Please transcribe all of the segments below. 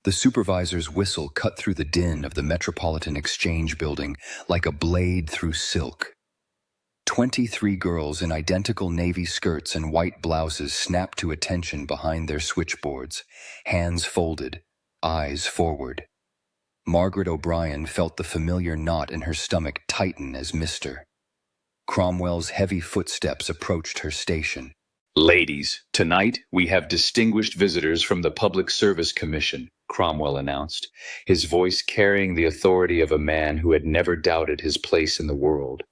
The supervisor's whistle cut through the din of the Metropolitan Exchange Building like a blade through silk. 23 girls in identical navy skirts and white blouses snapped to attention behind their switchboards, hands folded, eyes forward. Margaret O'Brien felt the familiar knot in her stomach tighten as Mr. Cromwell's heavy footsteps approached her station. "Ladies, tonight we have distinguished visitors from the Public Service Commission," Cromwell announced, his voice carrying the authority of a man who had never doubted his place in the world.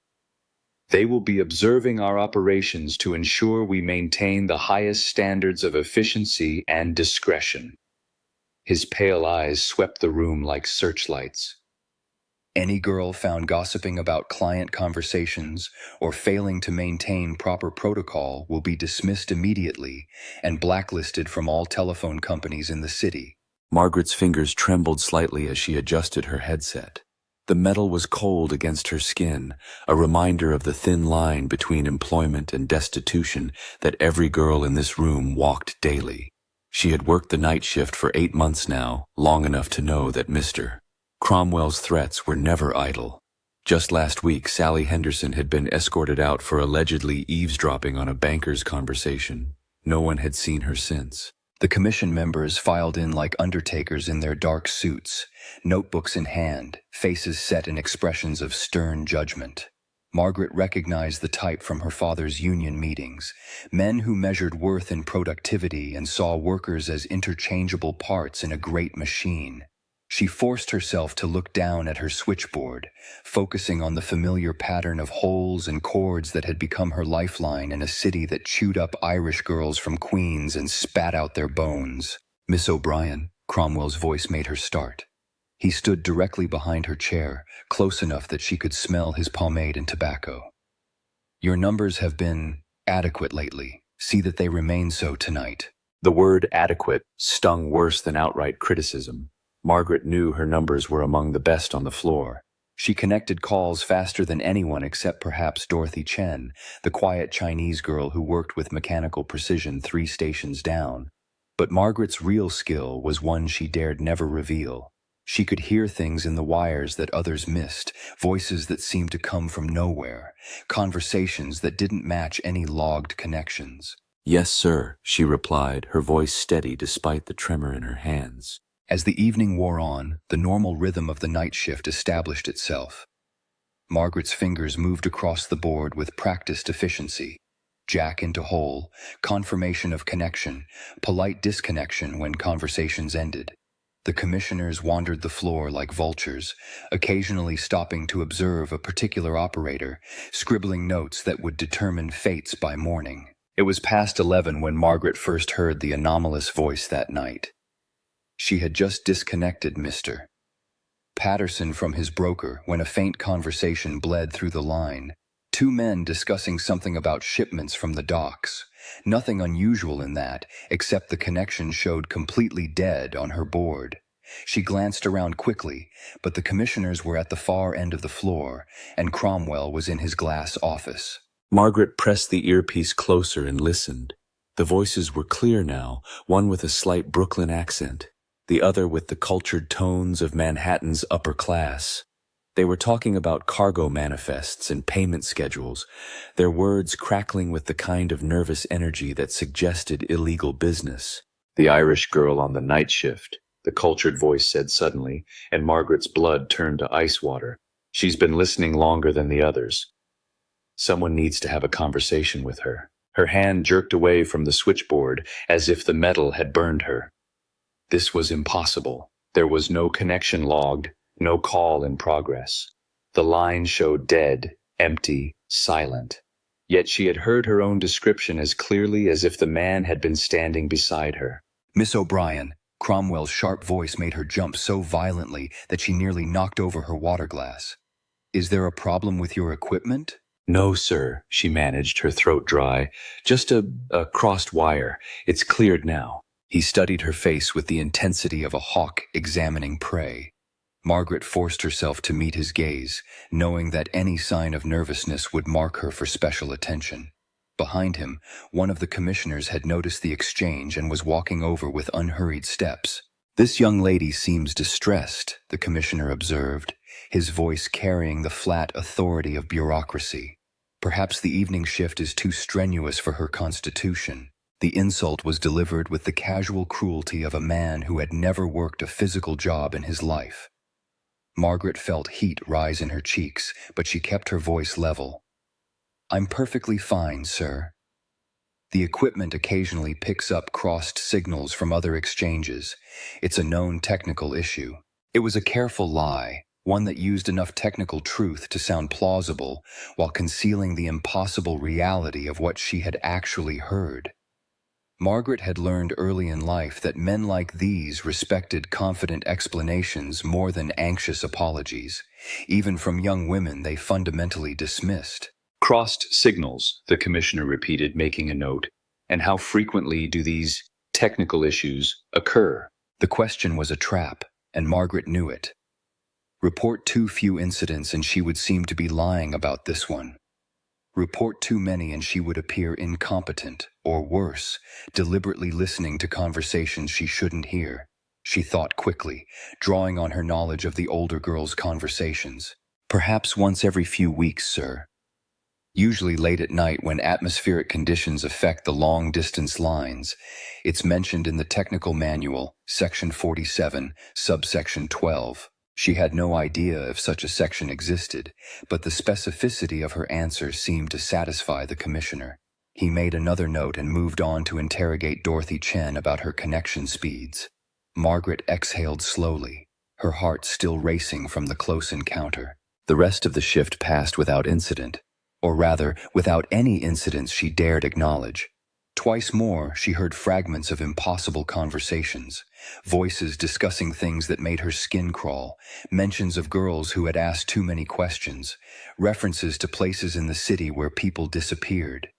"They will be observing our operations to ensure we maintain the highest standards of efficiency and discretion." His pale eyes swept the room like searchlights. Any girl found gossiping about client conversations or failing to maintain proper protocol will be dismissed immediately and blacklisted from all telephone companies in the city. Margaret's fingers trembled slightly as she adjusted her headset. The metal was cold against her skin, a reminder of the thin line between employment and destitution that every girl in this room walked daily. She had worked the night shift for 8 months now, long enough to know that Mr. Cromwell's threats were never idle. Just last week, Sally Henderson had been escorted out for allegedly eavesdropping on a banker's conversation. No one had seen her since. The commission members filed in like undertakers in their dark suits, notebooks in hand, faces set in expressions of stern judgment. Margaret recognized the type from her father's union meetings, men who measured worth in productivity and saw workers as interchangeable parts in a great machine. She forced herself to look down at her switchboard, focusing on the familiar pattern of holes and cords that had become her lifeline in a city that chewed up Irish girls from Queens and spat out their bones. "Miss O'Brien," Cromwell's voice made her start. He stood directly behind her chair, close enough that she could smell his pomade and tobacco. "Your numbers have been adequate lately. See that they remain so tonight." The word adequate stung worse than outright criticism. Margaret knew her numbers were among the best on the floor. She connected calls faster than anyone except perhaps Dorothy Chen, the quiet Chinese girl who worked with mechanical precision 3 stations down. But Margaret's real skill was one she dared never reveal. She could hear things in the wires that others missed, voices that seemed to come from nowhere, conversations that didn't match any logged connections. "Yes, sir," she replied, her voice steady despite the tremor in her hands. As the evening wore on, the normal rhythm of the night shift established itself. Margaret's fingers moved across the board with practiced efficiency. Jack into hole, confirmation of connection, polite disconnection when conversations ended. The commissioners wandered the floor like vultures, occasionally stopping to observe a particular operator, scribbling notes that would determine fates by morning. It was past 11 when Margaret first heard the anomalous voice that night. She had just disconnected Mr. Patterson from his broker when a faint conversation bled through the line. 2 men discussing something about shipments from the docks. Nothing unusual in that, except the connection showed completely dead on her board. She glanced around quickly, but the commissioners were at the far end of the floor, and Cromwell was in his glass office. Margaret pressed the earpiece closer and listened. The voices were clear now, one with a slight Brooklyn accent, the other with the cultured tones of Manhattan's upper class. They were talking about cargo manifests and payment schedules, their words crackling with the kind of nervous energy that suggested illegal business. "The Irish girl on the night shift," the cultured voice said suddenly, and Margaret's blood turned to ice water. "She's been listening longer than the others. Someone needs to have a conversation with her." Her hand jerked away from the switchboard as if the metal had burned her. This was impossible. There was no connection logged, no call in progress. The line showed dead, empty, silent. Yet she had heard her own description as clearly as if the man had been standing beside her. "Miss O'Brien," Cromwell's sharp voice made her jump so violently that she nearly knocked over her water glass. "Is there a problem with your equipment?" "No, sir," she managed, her throat dry. "Just a crossed wire. It's cleared now." He studied her face with the intensity of a hawk examining prey. Margaret forced herself to meet his gaze, knowing that any sign of nervousness would mark her for special attention. Behind him, one of the commissioners had noticed the exchange and was walking over with unhurried steps. "This young lady seems distressed," the commissioner observed, his voice carrying the flat authority of bureaucracy. "Perhaps the evening shift is too strenuous for her constitution." The insult was delivered with the casual cruelty of a man who had never worked a physical job in his life. Margaret felt heat rise in her cheeks, but she kept her voice level. "I'm perfectly fine, sir." The equipment occasionally picks up crossed signals from other exchanges. It's a known technical issue. It was a careful lie, one that used enough technical truth to sound plausible while concealing the impossible reality of what she had actually heard. Margaret had learned early in life that men like these respected confident explanations more than anxious apologies. Even from young women they fundamentally dismissed. Crossed signals, the commissioner repeated, making a note. And how frequently do these technical issues occur? The question was a trap, and Margaret knew it. Report too few incidents and she would seem to be lying about this one. Report too many and she would appear incompetent, or worse, deliberately listening to conversations she shouldn't hear. She thought quickly, drawing on her knowledge of the older girl's conversations. "Perhaps once every few weeks, sir. Usually late at night when atmospheric conditions affect the long-distance lines. It's mentioned in the technical manual, section 47, subsection 12. She had no idea if such a section existed, but the specificity of her answer seemed to satisfy the commissioner. He made another note and moved on to interrogate Dorothy Chen about her connection speeds. Margaret exhaled slowly, her heart still racing from the close encounter. The rest of the shift passed without incident. Or rather, without any incidents she dared acknowledge. Twice more, she heard fragments of impossible conversations, voices discussing things that made her skin crawl, mentions of girls who had asked too many questions, references to places in the city where people disappeared.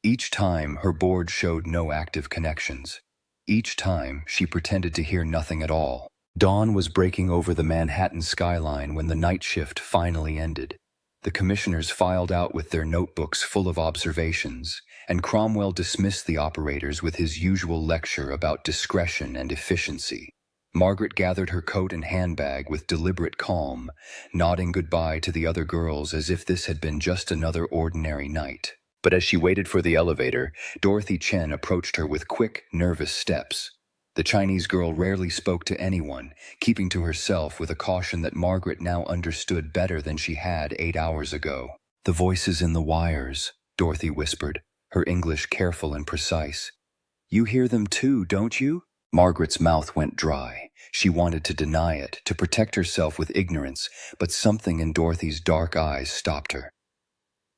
Each time, her board showed no active connections. Each time, she pretended to hear nothing at all. Dawn was breaking over the Manhattan skyline when the night shift finally ended. The commissioners filed out with their notebooks full of observations, and Cromwell dismissed the operators with his usual lecture about discretion and efficiency. Margaret gathered her coat and handbag with deliberate calm, nodding goodbye to the other girls as if this had been just another ordinary night. But as she waited for the elevator, Dorothy Chen approached her with quick, nervous steps. The Chinese girl rarely spoke to anyone, keeping to herself with a caution that Margaret now understood better than she had 8 hours ago. "The voices in the wires," Dorothy whispered, her English careful and precise. "You hear them too, don't you?" Margaret's mouth went dry. She wanted to deny it, to protect herself with ignorance, but something in Dorothy's dark eyes stopped her.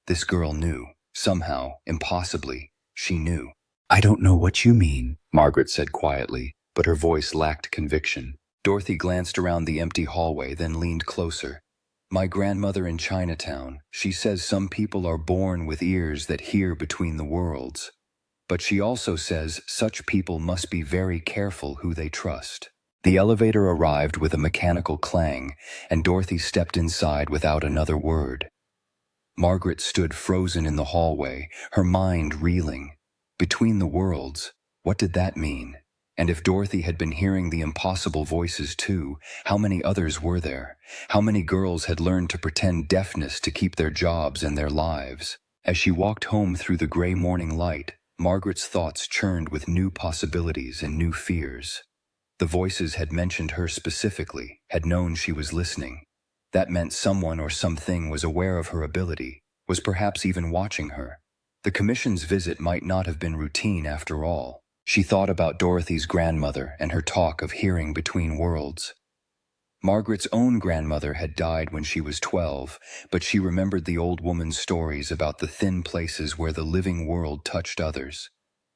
This girl knew. Somehow, impossibly, she knew. "I don't know what you mean," Margaret said quietly, but her voice lacked conviction. Dorothy glanced around the empty hallway, then leaned closer. "My grandmother in Chinatown, she says some people are born with ears that hear between the worlds. But she also says such people must be very careful who they trust." The elevator arrived with a mechanical clang, and Dorothy stepped inside without another word. Margaret stood frozen in the hallway, her mind reeling. Between the worlds, what did that mean? And if Dorothy had been hearing the impossible voices too, how many others were there? How many girls had learned to pretend deafness to keep their jobs and their lives? As she walked home through the gray morning light, Margaret's thoughts churned with new possibilities and new fears. The voices had mentioned her specifically, had known she was listening. That meant someone or something was aware of her ability, was perhaps even watching her. The commission's visit might not have been routine after all. She thought about Dorothy's grandmother and her talk of hearing between worlds. Margaret's own grandmother had died when she was 12, but she remembered the old woman's stories about the thin places where the living world touched others.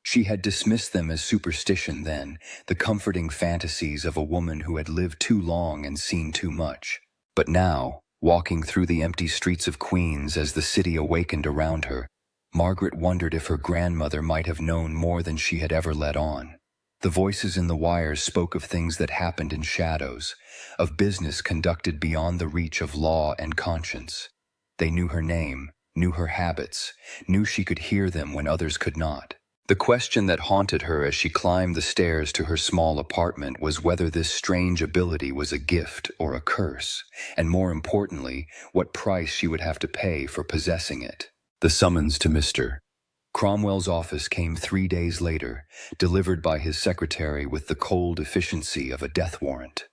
She had dismissed them as superstition then, the comforting fantasies of a woman who had lived too long and seen too much. But now, walking through the empty streets of Queens as the city awakened around her, Margaret wondered if her grandmother might have known more than she had ever let on. The voices in the wires spoke of things that happened in shadows, of business conducted beyond the reach of law and conscience. They knew her name, knew her habits, knew she could hear them when others could not. The question that haunted her as she climbed the stairs to her small apartment was whether this strange ability was a gift or a curse, and more importantly, what price she would have to pay for possessing it. The summons to Mr. Cromwell's office came 3 days later, delivered by his secretary with the cold efficiency of a death warrant.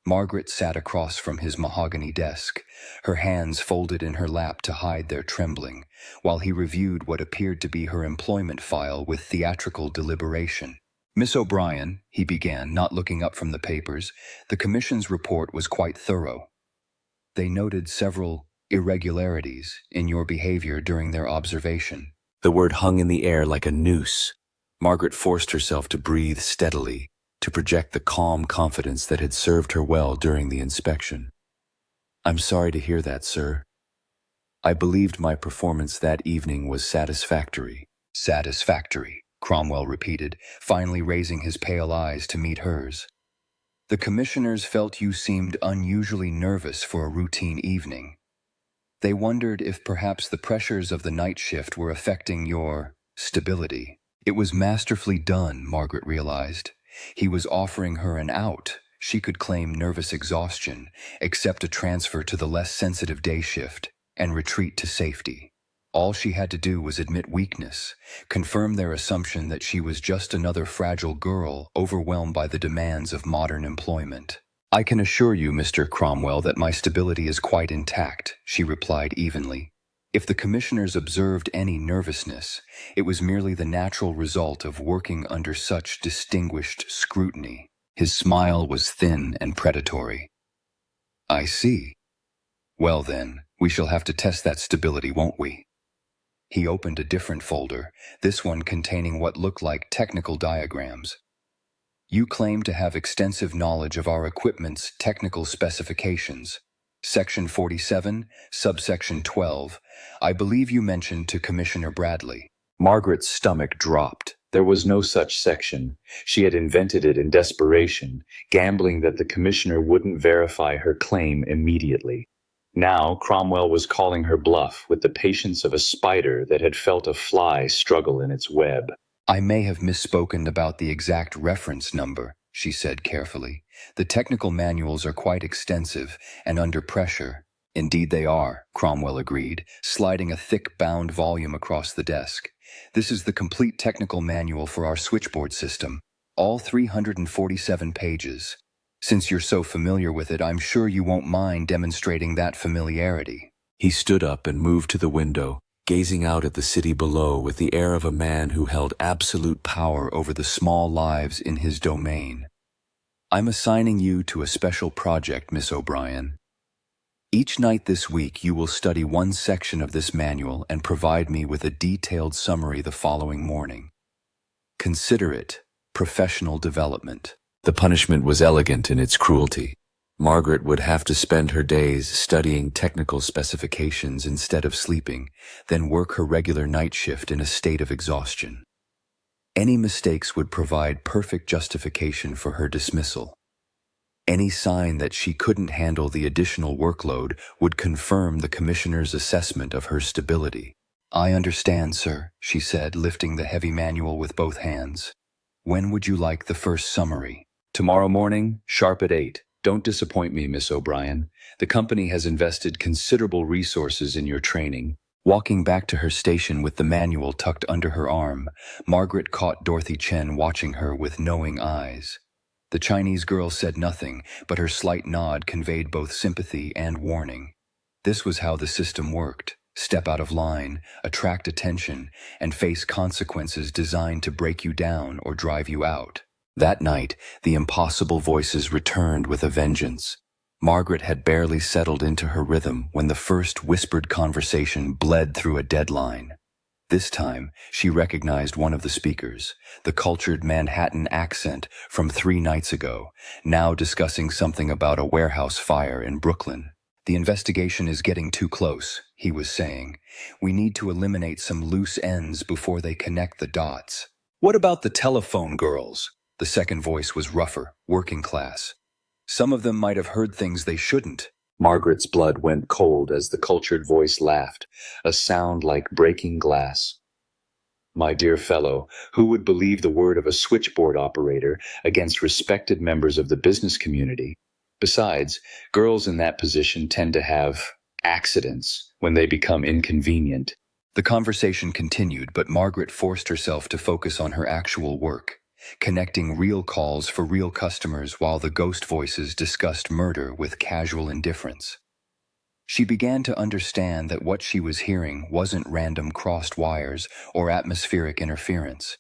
Margaret sat across from his mahogany desk, her hands folded in her lap to hide their trembling, while he reviewed what appeared to be her employment file with theatrical deliberation. "Miss O'Brien," he began, not looking up from the papers, "the commission's report was quite thorough. They noted several irregularities in your behavior during their observation." The word hung in the air like a noose. Margaret forced herself to breathe steadily, to project the calm confidence that had served her well during the inspection. "I'm sorry to hear that, sir. I believed my performance that evening was satisfactory." "Satisfactory," Cromwell repeated, finally raising his pale eyes to meet hers. "The commissioners felt you seemed unusually nervous for a routine evening. They wondered if perhaps the pressures of the night shift were affecting your stability." It was masterfully done, Margaret realized. He was offering her an out. She could claim nervous exhaustion, accept a transfer to the less sensitive day shift, and retreat to safety. All she had to do was admit weakness, confirm their assumption that she was just another fragile girl overwhelmed by the demands of modern employment. "I can assure you, Mr. Cromwell, that my stability is quite intact," she replied evenly. If the commissioners observed any nervousness, it was merely the natural result of working under such distinguished scrutiny. His smile was thin and predatory. "I see. Well then, we shall have to test that stability, won't we?" He opened a different folder, this one containing what looked like technical diagrams. "You claim to have extensive knowledge of our equipment's technical specifications. Section 47, subsection 12, I believe you mentioned to Commissioner Bradley." Margaret's stomach dropped. There was no such section. She had invented it in desperation, gambling that the commissioner wouldn't verify her claim immediately. Now Cromwell was calling her bluff with the patience of a spider that had felt a fly struggle in its web. "I may have misspoken about the exact reference number," she said carefully. "The technical manuals are quite extensive and under pressure." "Indeed they are," Cromwell agreed, sliding a thick bound volume across the desk. "This is the complete technical manual for our switchboard system, all 347 pages. Since you're so familiar with it, I'm sure you won't mind demonstrating that familiarity." He stood up and moved to the window, gazing out at the city below with the air of a man who held absolute power over the small lives in his domain. "I'm assigning you to a special project, Miss O'Brien. Each night this week you will study one section of this manual and provide me with a detailed summary the following morning. Consider it professional development." The punishment was elegant in its cruelty. Margaret would have to spend her days studying technical specifications instead of sleeping, then work her regular night shift in a state of exhaustion. Any mistakes would provide perfect justification for her dismissal. Any sign that she couldn't handle the additional workload would confirm the commissioner's assessment of her stability. "I understand, sir," she said, lifting the heavy manual with both hands. "When would you like the first summary?" "Tomorrow morning, sharp at 8. Don't disappoint me, Miss O'Brien. The company has invested considerable resources in your training." Walking back to her station with the manual tucked under her arm, Margaret caught Dorothy Chen watching her with knowing eyes. The Chinese girl said nothing, but her slight nod conveyed both sympathy and warning. This was how the system worked. Step out of line, attract attention, and face consequences designed to break you down or drive you out. That night, the impossible voices returned with a vengeance. Margaret had barely settled into her rhythm when the first whispered conversation bled through a deadline. This time, she recognized one of the speakers, the cultured Manhattan accent from 3 nights ago, now discussing something about a warehouse fire in Brooklyn. "The investigation is getting too close," he was saying. "We need to eliminate some loose ends before they connect the dots." "What about the telephone girls?" The second voice was rougher, working class. "Some of them might have heard things they shouldn't." Margaret's blood went cold as the cultured voice laughed, a sound like breaking glass. My dear fellow, who would believe the word of a switchboard operator against respected members of the business community? Besides, girls in that position tend to have accidents when they become inconvenient. The conversation continued, but Margaret forced herself to focus on her actual work, connecting real calls for real customers while the ghost voices discussed murder with casual indifference. She began to understand that what she was hearing wasn't random crossed wires or atmospheric interference.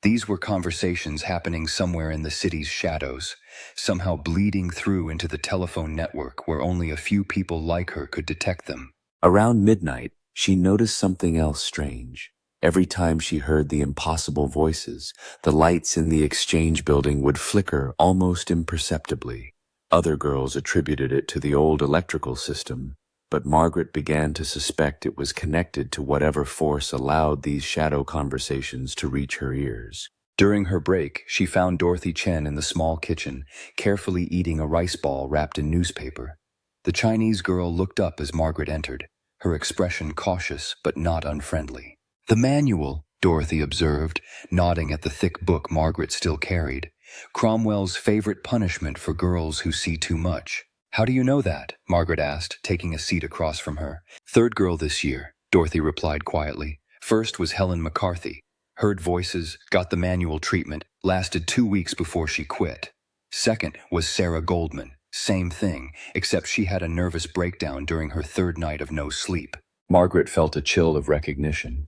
These were conversations happening somewhere in the city's shadows, somehow bleeding through into the telephone network where only a few people like her could detect them. Around midnight, she noticed something else strange. Every time she heard the impossible voices, the lights in the exchange building would flicker almost imperceptibly. Other girls attributed it to the old electrical system, but Margaret began to suspect it was connected to whatever force allowed these shadow conversations to reach her ears. During her break, she found Dorothy Chen in the small kitchen, carefully eating a rice ball wrapped in newspaper. The Chinese girl looked up as Margaret entered, her expression cautious but not unfriendly. "The manual," Dorothy observed, nodding at the thick book Margaret still carried. "Cromwell's favorite punishment for girls who see too much." "How do you know that?" Margaret asked, taking a seat across from her. "Third girl this year," Dorothy replied quietly. "First was Helen McCarthy. Heard voices, got the manual treatment, lasted 2 weeks before she quit. Second was Sarah Goldman. Same thing, except she had a nervous breakdown during her third night of no sleep." Margaret felt a chill of recognition.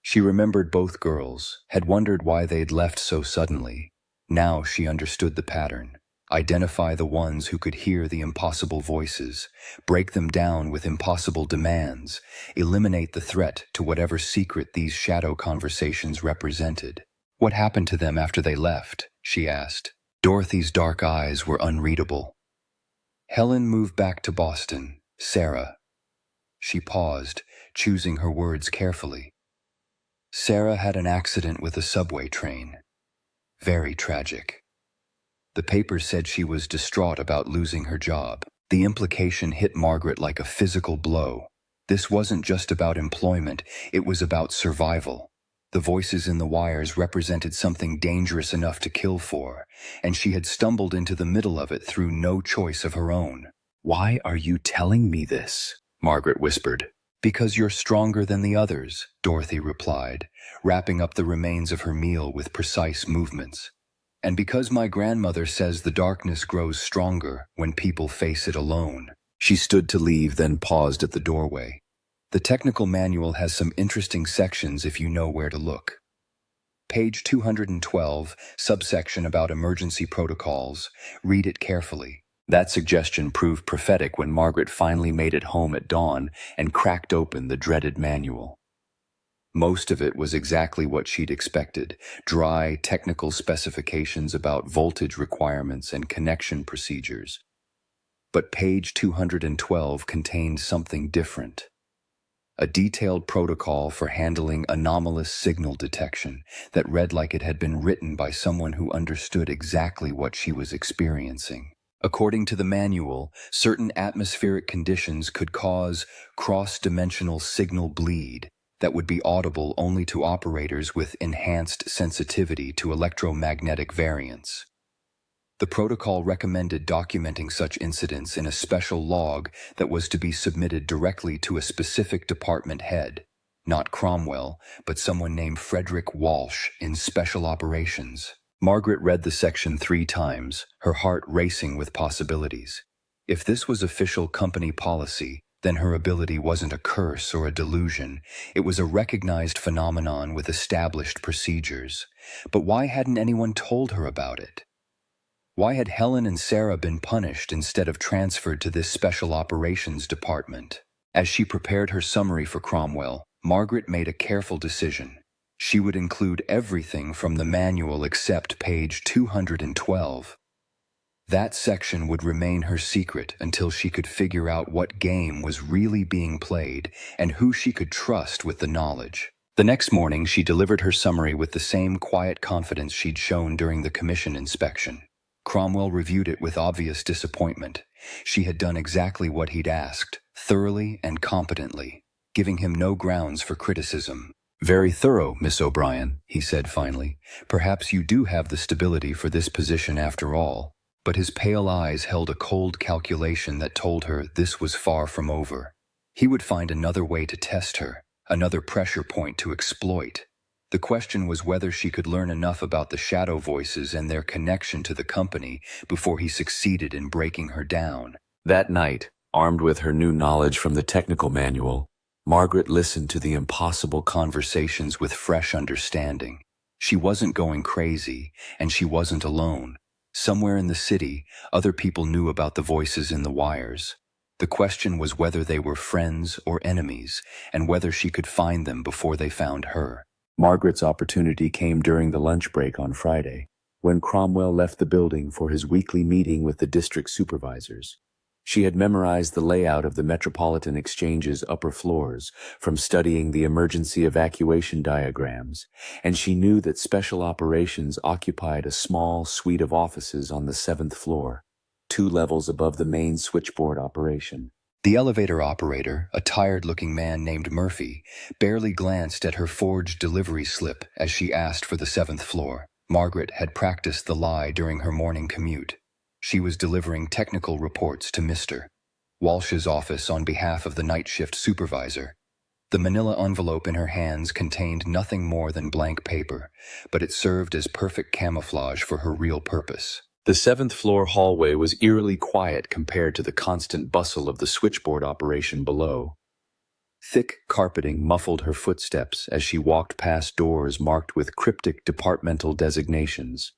She remembered both girls, had wondered why they'd left so suddenly. Now she understood the pattern. Identify the ones who could hear the impossible voices, break them down with impossible demands, eliminate the threat to whatever secret these shadow conversations represented. "What happened to them after they left?" she asked. Dorothy's dark eyes were unreadable. "Helen moved back to Boston. Sarah." She paused, choosing her words carefully. "Sarah had an accident with a subway train. Very tragic. The paper said she was distraught about losing her job." The implication hit Margaret like a physical blow. This wasn't just about employment, it was about survival. The voices in the wires represented something dangerous enough to kill for, and she had stumbled into the middle of it through no choice of her own. "Why are you telling me this?" Margaret whispered. "Because you're stronger than the others," Dorothy replied, wrapping up the remains of her meal with precise movements. "And because my grandmother says the darkness grows stronger when people face it alone." She stood to leave, then paused at the doorway. "The technical manual has some interesting sections if you know where to look. Page 212, subsection about emergency protocols. Read it carefully." That suggestion proved prophetic when Margaret finally made it home at dawn and cracked open the dreaded manual. Most of it was exactly what she'd expected: dry, technical specifications about voltage requirements and connection procedures. But page 212 contained something different. A detailed protocol for handling anomalous signal detection that read like it had been written by someone who understood exactly what she was experiencing. According to the manual, certain atmospheric conditions could cause cross-dimensional signal bleed that would be audible only to operators with enhanced sensitivity to electromagnetic variance. The protocol recommended documenting such incidents in a special log that was to be submitted directly to a specific department head, not Cromwell, but someone named Frederick Walsh in Special Operations. Margaret read the section 3 times, her heart racing with possibilities. If this was official company policy, then her ability wasn't a curse or a delusion. It was a recognized phenomenon with established procedures. But why hadn't anyone told her about it? Why had Helen and Sarah been punished instead of transferred to this special operations department? As she prepared her summary for Cromwell, Margaret made a careful decision. She would include everything from the manual except page 212. That section would remain her secret until she could figure out what game was really being played and who she could trust with the knowledge. The next morning, she delivered her summary with the same quiet confidence she'd shown during the commission inspection. Cromwell reviewed it with obvious disappointment. She had done exactly what he'd asked, thoroughly and competently, giving him no grounds for criticism. Very thorough, Miss O'Brien, he said finally. Perhaps you do have the stability for this position after all. But his pale eyes held a cold calculation that told her this was far from over. He would find another way to test her, another pressure point to exploit. The question was whether she could learn enough about the shadow voices and their connection to the company before he succeeded in breaking her down. That night, armed with her new knowledge from the technical manual, Margaret listened to the impossible Conversations with fresh understanding. She wasn't going crazy, and she wasn't alone. Somewhere in the city, other people knew about the voices in the wires. The question was whether they were friends or enemies, and whether she could find them before they found her. Margaret's opportunity came during the lunch break on Friday, when Cromwell left the building for his weekly meeting with the district supervisors. She had memorized the layout of the Metropolitan Exchange's upper floors from studying the emergency evacuation diagrams, and she knew that special operations occupied a small suite of offices on the 7th floor, 2 levels above the main switchboard operation. The elevator operator, a tired-looking man named Murphy, barely glanced at her forged delivery slip as she asked for the 7th floor. Margaret had practiced the lie during her morning commute. She was delivering technical reports to Mr. Walsh's office on behalf of the night shift supervisor. The manila envelope in her hands contained nothing more than blank paper, but it served as perfect camouflage for her real purpose. The 7th floor hallway was eerily quiet compared to the constant bustle of the switchboard operation below. Thick carpeting muffled her footsteps as she walked past doors marked with cryptic departmental designations.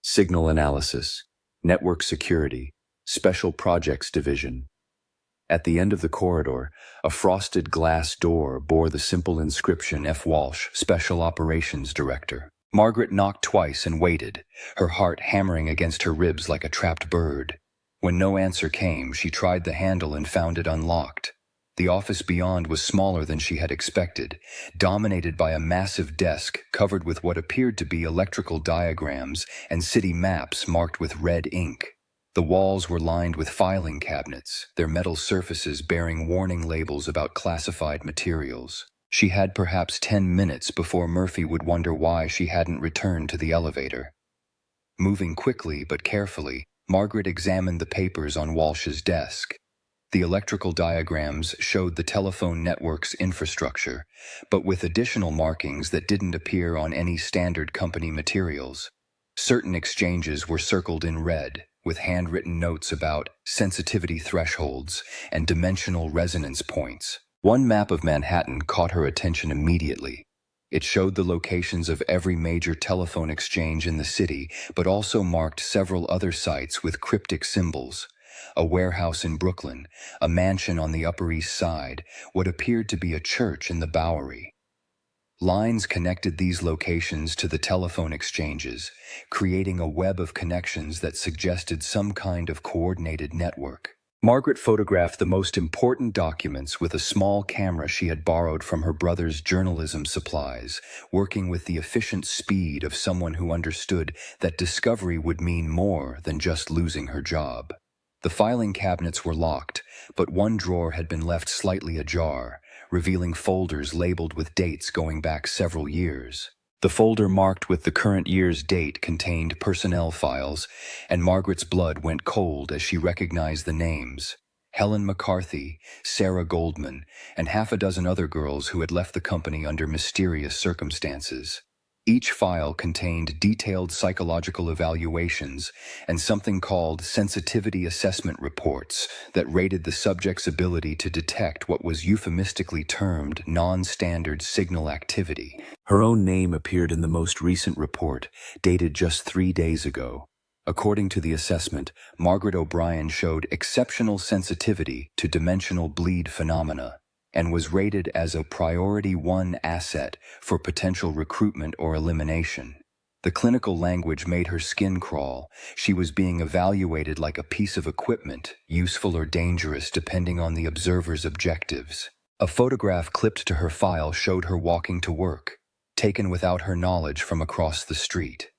Signal analysis, network security, special projects division. At the end of the corridor, a frosted glass door bore the simple inscription F. Walsh, Special Operations Director. Margaret knocked twice and waited, her heart hammering against her ribs like a trapped bird. When no answer came, she tried the handle and found it unlocked. The office beyond was smaller than she had expected, dominated by a massive desk covered with what appeared to be electrical diagrams and city maps marked with red ink. The walls were lined with filing cabinets, their metal surfaces bearing warning labels about classified materials. She had perhaps 10 minutes before Murphy would wonder why she hadn't returned to the elevator. Moving quickly but carefully, Margaret examined the papers on Walsh's desk. The electrical diagrams showed the telephone network's infrastructure, but with additional markings that didn't appear on any standard company materials. Certain exchanges were circled in red, with handwritten notes about sensitivity thresholds and dimensional resonance points. One map of Manhattan caught her attention immediately. It showed the locations of every major telephone exchange in the city, but also marked several other sites with cryptic symbols. A warehouse in Brooklyn, a mansion on the Upper East Side, what appeared to be a church in the Bowery. Lines connected these locations to the telephone exchanges, creating a web of connections that suggested some kind of coordinated network. Margaret photographed the most important documents with a small camera she had borrowed from her brother's journalism supplies, working with the efficient speed of someone who understood that discovery would mean more than just losing her job. The filing cabinets were locked, but one drawer had been left slightly ajar, revealing folders labeled with dates going back several years. The folder marked with the current year's date contained personnel files, and Margaret's blood went cold as she recognized the names: Helen McCarthy, Sarah Goldman, and half a dozen other girls who had left the company under mysterious circumstances. Each file contained detailed psychological evaluations and something called sensitivity assessment reports that rated the subject's ability to detect what was euphemistically termed non-standard signal activity. Her own name appeared in the most recent report, dated just 3 days ago. According to the assessment, Margaret O'Brien showed exceptional sensitivity to dimensional bleed phenomena and was rated as a Priority 1 asset for potential recruitment or elimination. The clinical language made her skin crawl. She was being evaluated like a piece of equipment, useful or dangerous depending on the observer's objectives. A photograph clipped to her file showed her walking to work, taken without her knowledge from across the street.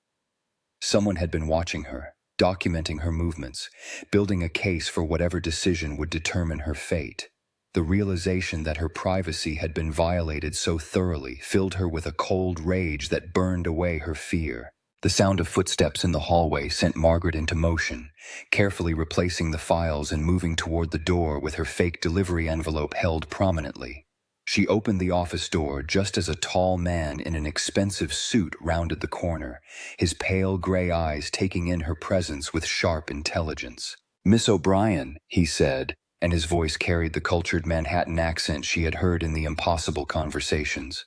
Someone had been watching her, documenting her movements, building a case for whatever decision would determine her fate. The realization that her privacy had been violated so thoroughly filled her with a cold rage that burned away her fear. The sound of footsteps in the hallway sent Margaret into motion, carefully replacing the files and moving toward the door with her fake delivery envelope held prominently. She opened the office door just as a tall man in an expensive suit rounded the corner, his pale gray eyes taking in her presence with sharp intelligence. "Miss O'Brien," he said, and his voice carried the cultured Manhattan accent she had heard in the impossible conversations.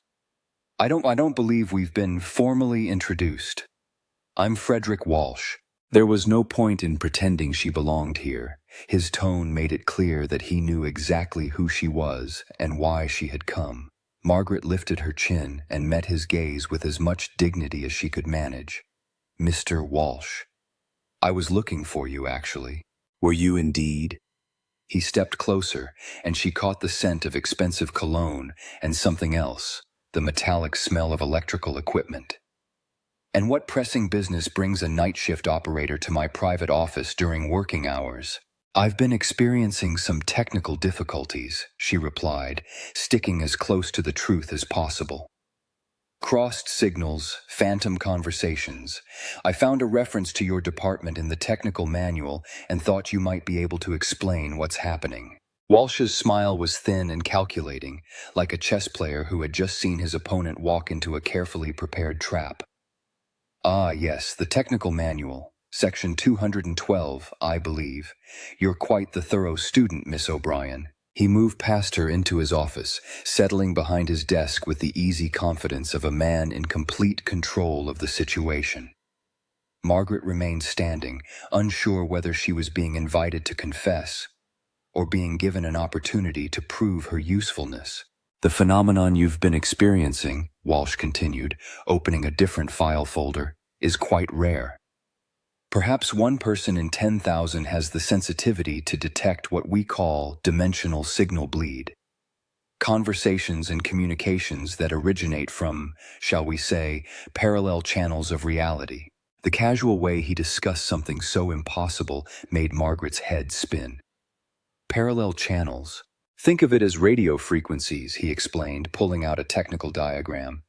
I don't believe we've been formally introduced. I'm Frederick Walsh." There was no point in pretending she belonged here. His tone made it clear that he knew exactly who she was and why she had come. Margaret lifted her chin and met his gaze with as much dignity as she could manage. "Mr. Walsh. I was looking for you, actually." "Were you indeed?" He stepped closer, and she caught the scent of expensive cologne and something else, the metallic smell of electrical equipment. "And what pressing business brings a night shift operator to my private office during working hours?" "I've been experiencing some technical difficulties," she replied, sticking as close to the truth as possible. "Crossed signals, phantom conversations. I found a reference to your department in the technical manual and thought you might be able to explain what's happening." Walsh's smile was thin and calculating, like a chess player who had just seen his opponent walk into a carefully prepared trap. "Ah, yes, the technical manual. Section 212, I believe. You're quite the thorough student, Miss O'Brien." He moved past her into his office, settling behind his desk with the easy confidence of a man in complete control of the situation. Margaret remained standing, unsure whether she was being invited to confess or being given an opportunity to prove her usefulness. "The phenomenon you've been experiencing," Walsh continued, opening a different file folder, "is quite rare. Perhaps 1 person in 10,000 has the sensitivity to detect what we call dimensional signal bleed. Conversations and communications that originate from, shall we say, parallel channels of reality." The casual way he discussed something so impossible made Margaret's head spin. "Parallel channels. Think of it as radio frequencies," he explained, pulling out a technical diagram.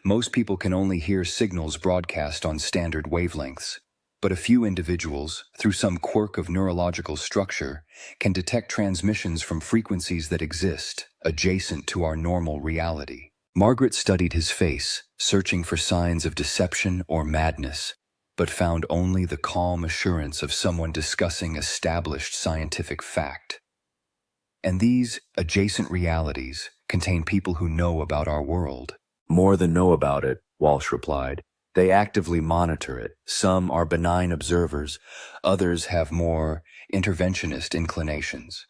"Most people can only hear signals broadcast on standard wavelengths, but a few individuals, through some quirk of neurological structure, can detect transmissions from frequencies that exist, adjacent to our normal reality." Margaret studied his face, searching for signs of deception or madness, but found only the calm assurance of someone discussing established scientific fact. "And these adjacent realities contain people who know about our world." "More than know about it," Walsh replied. "They actively monitor it. Some are benign observers, others have more interventionist inclinations.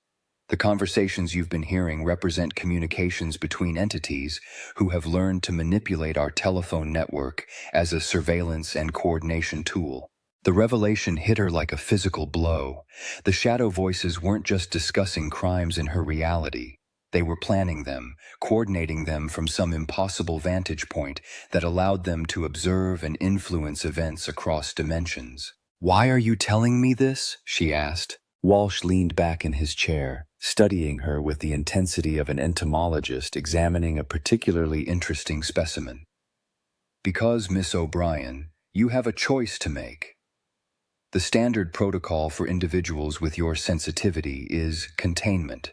The conversations you've been hearing represent communications between entities who have learned to manipulate our telephone network as a surveillance and coordination tool." The revelation hit her like a physical blow. The shadow voices weren't just discussing crimes in her reality. They were planning them, coordinating them from some impossible vantage point that allowed them to observe and influence events across dimensions. "Why are you telling me this?" she asked. Walsh leaned back in his chair, studying her with the intensity of an entomologist examining a particularly interesting specimen. "Because, Miss O'Brien, you have a choice to make. The standard protocol for individuals with your sensitivity is containment.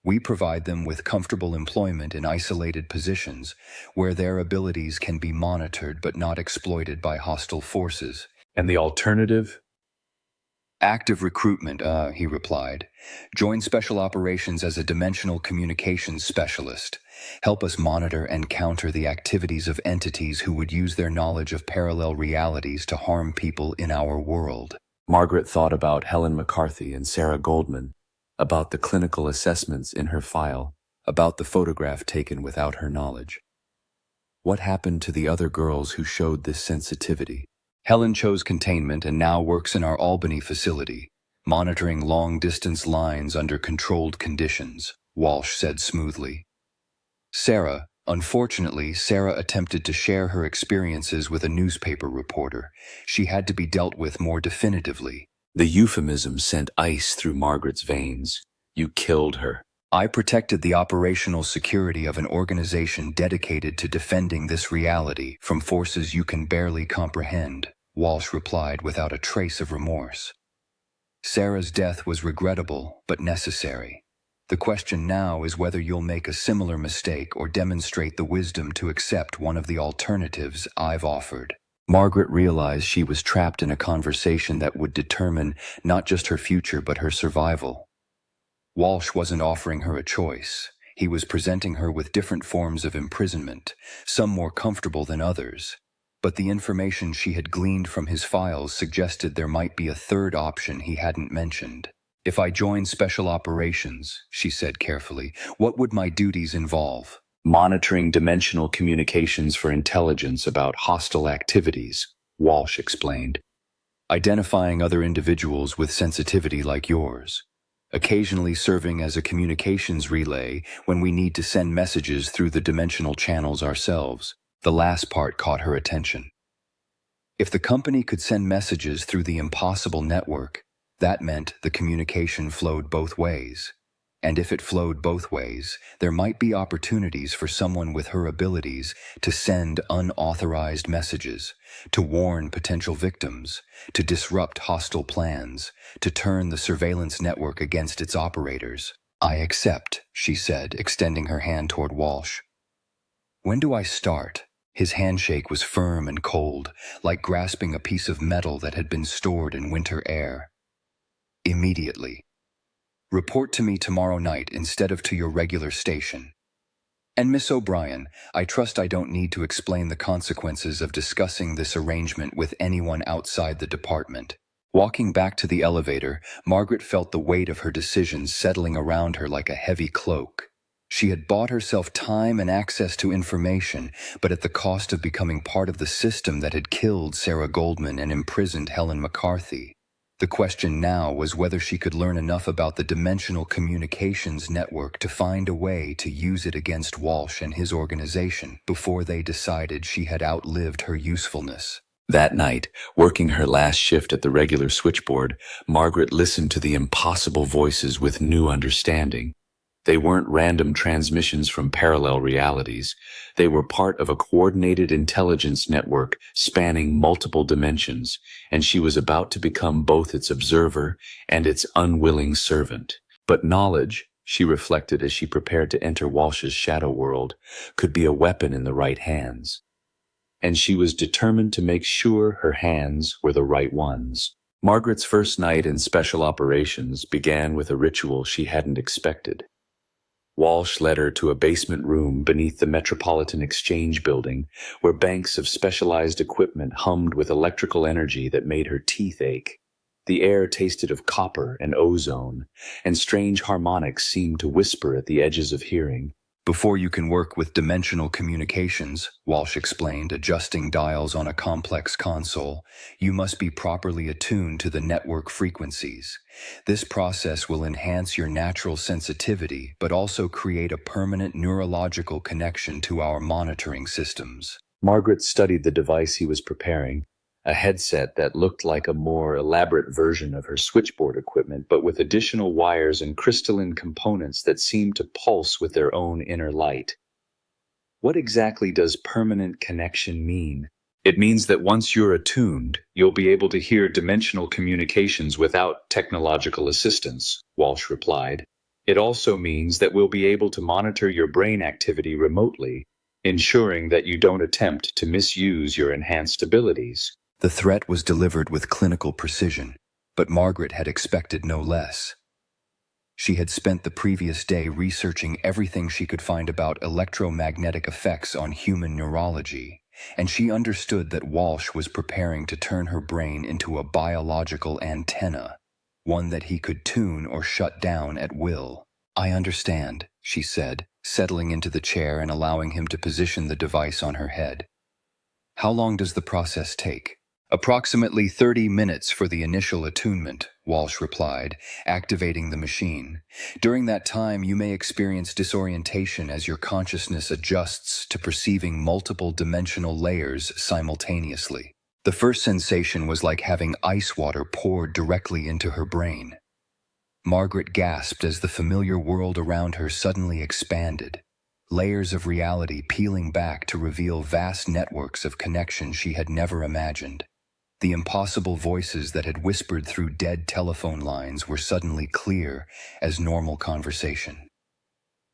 We provide them with comfortable employment in isolated positions where their abilities can be monitored but not exploited by hostile forces." And the alternative? "Active recruitment," he replied. "Join Special Operations as a dimensional communications specialist. Help us monitor and counter the activities of entities who would use their knowledge of parallel realities to harm people in our world." Margaret thought about Helen McCarthy and Sarah Goldman, about the clinical assessments in her file, about the photograph taken without her knowledge. What happened to the other girls who showed this sensitivity? Helen chose containment and now works in our Albany facility, monitoring long-distance lines under controlled conditions, Walsh said smoothly. Unfortunately, Sarah attempted to share her experiences with a newspaper reporter. She had to be dealt with more definitively. The euphemism sent ice through Margaret's veins. "You killed her." I protected the operational security of an organization dedicated to defending this reality from forces you can barely comprehend, Walsh replied without a trace of remorse. Sarah's death was regrettable, but necessary. The question now is whether you'll make a similar mistake or demonstrate the wisdom to accept one of the alternatives I've offered. Margaret realized she was trapped in a conversation that would determine not just her future but her survival. Walsh wasn't offering her a choice. He was presenting her with different forms of imprisonment, some more comfortable than others. But the information she had gleaned from his files suggested there might be a third option he hadn't mentioned. If I joined Special Operations, she said carefully, what would my duties involve? Monitoring dimensional communications for intelligence about hostile activities, Walsh explained. Identifying other individuals with sensitivity like yours. Occasionally serving as a communications relay when we need to send messages through the dimensional channels ourselves. The last part caught her attention. If the company could send messages through the impossible network, that meant the communication flowed both ways. And if it flowed both ways, there might be opportunities for someone with her abilities to send unauthorized messages, to warn potential victims, to disrupt hostile plans, to turn the surveillance network against its operators. I accept, she said, extending her hand toward Walsh. When do I start? His handshake was firm and cold, like grasping a piece of metal that had been stored in winter air. Immediately. Report to me tomorrow night instead of to your regular station. And Miss O'Brien, I trust I don't need to explain the consequences of discussing this arrangement with anyone outside the department. Walking back to the elevator, Margaret felt the weight of her decisions settling around her like a heavy cloak. She had bought herself time and access to information, but at the cost of becoming part of the system that had killed Sarah Goldman and imprisoned Helen McCarthy. The question now was whether she could learn enough about the dimensional communications network to find a way to use it against Walsh and his organization before they decided she had outlived her usefulness. That night, working her last shift at the regular switchboard, Margaret listened to the impossible voices with new understanding. They weren't random transmissions from parallel realities. They were part of a coordinated intelligence network spanning multiple dimensions, and she was about to become both its observer and its unwilling servant. But knowledge, she reflected as she prepared to enter Walsh's shadow world, could be a weapon in the right hands. And she was determined to make sure her hands were the right ones. Margaret's first night in Special Operations began with a ritual she hadn't expected. Walsh led her to a basement room beneath the Metropolitan Exchange Building, where banks of specialized equipment hummed with electrical energy that made her teeth ache. The air tasted of copper and ozone, and strange harmonics seemed to whisper at the edges of hearing. Before you can work with dimensional communications, Walsh explained, adjusting dials on a complex console, you must be properly attuned to the network frequencies. This process will enhance your natural sensitivity, but also create a permanent neurological connection to our monitoring systems. Margaret studied the device he was preparing, a headset that looked like a more elaborate version of her switchboard equipment, but with additional wires and crystalline components that seemed to pulse with their own inner light. What exactly does permanent connection mean? It means that once you're attuned, you'll be able to hear dimensional communications without technological assistance, Walsh replied. It also means that we'll be able to monitor your brain activity remotely, ensuring that you don't attempt to misuse your enhanced abilities. The threat was delivered with clinical precision, but Margaret had expected no less. She had spent the previous day researching everything she could find about electromagnetic effects on human neurology, and she understood that Walsh was preparing to turn her brain into a biological antenna, one that he could tune or shut down at will. I understand, she said, settling into the chair and allowing him to position the device on her head. How long does the process take? Approximately 30 minutes for the initial attunement, Walsh replied, activating the machine. During that time, you may experience disorientation as your consciousness adjusts to perceiving multiple dimensional layers simultaneously. The first sensation was like having ice water poured directly into her brain. Margaret gasped as the familiar world around her suddenly expanded, layers of reality peeling back to reveal vast networks of connection she had never imagined. The impossible voices that had whispered through dead telephone lines were suddenly clear as normal conversation.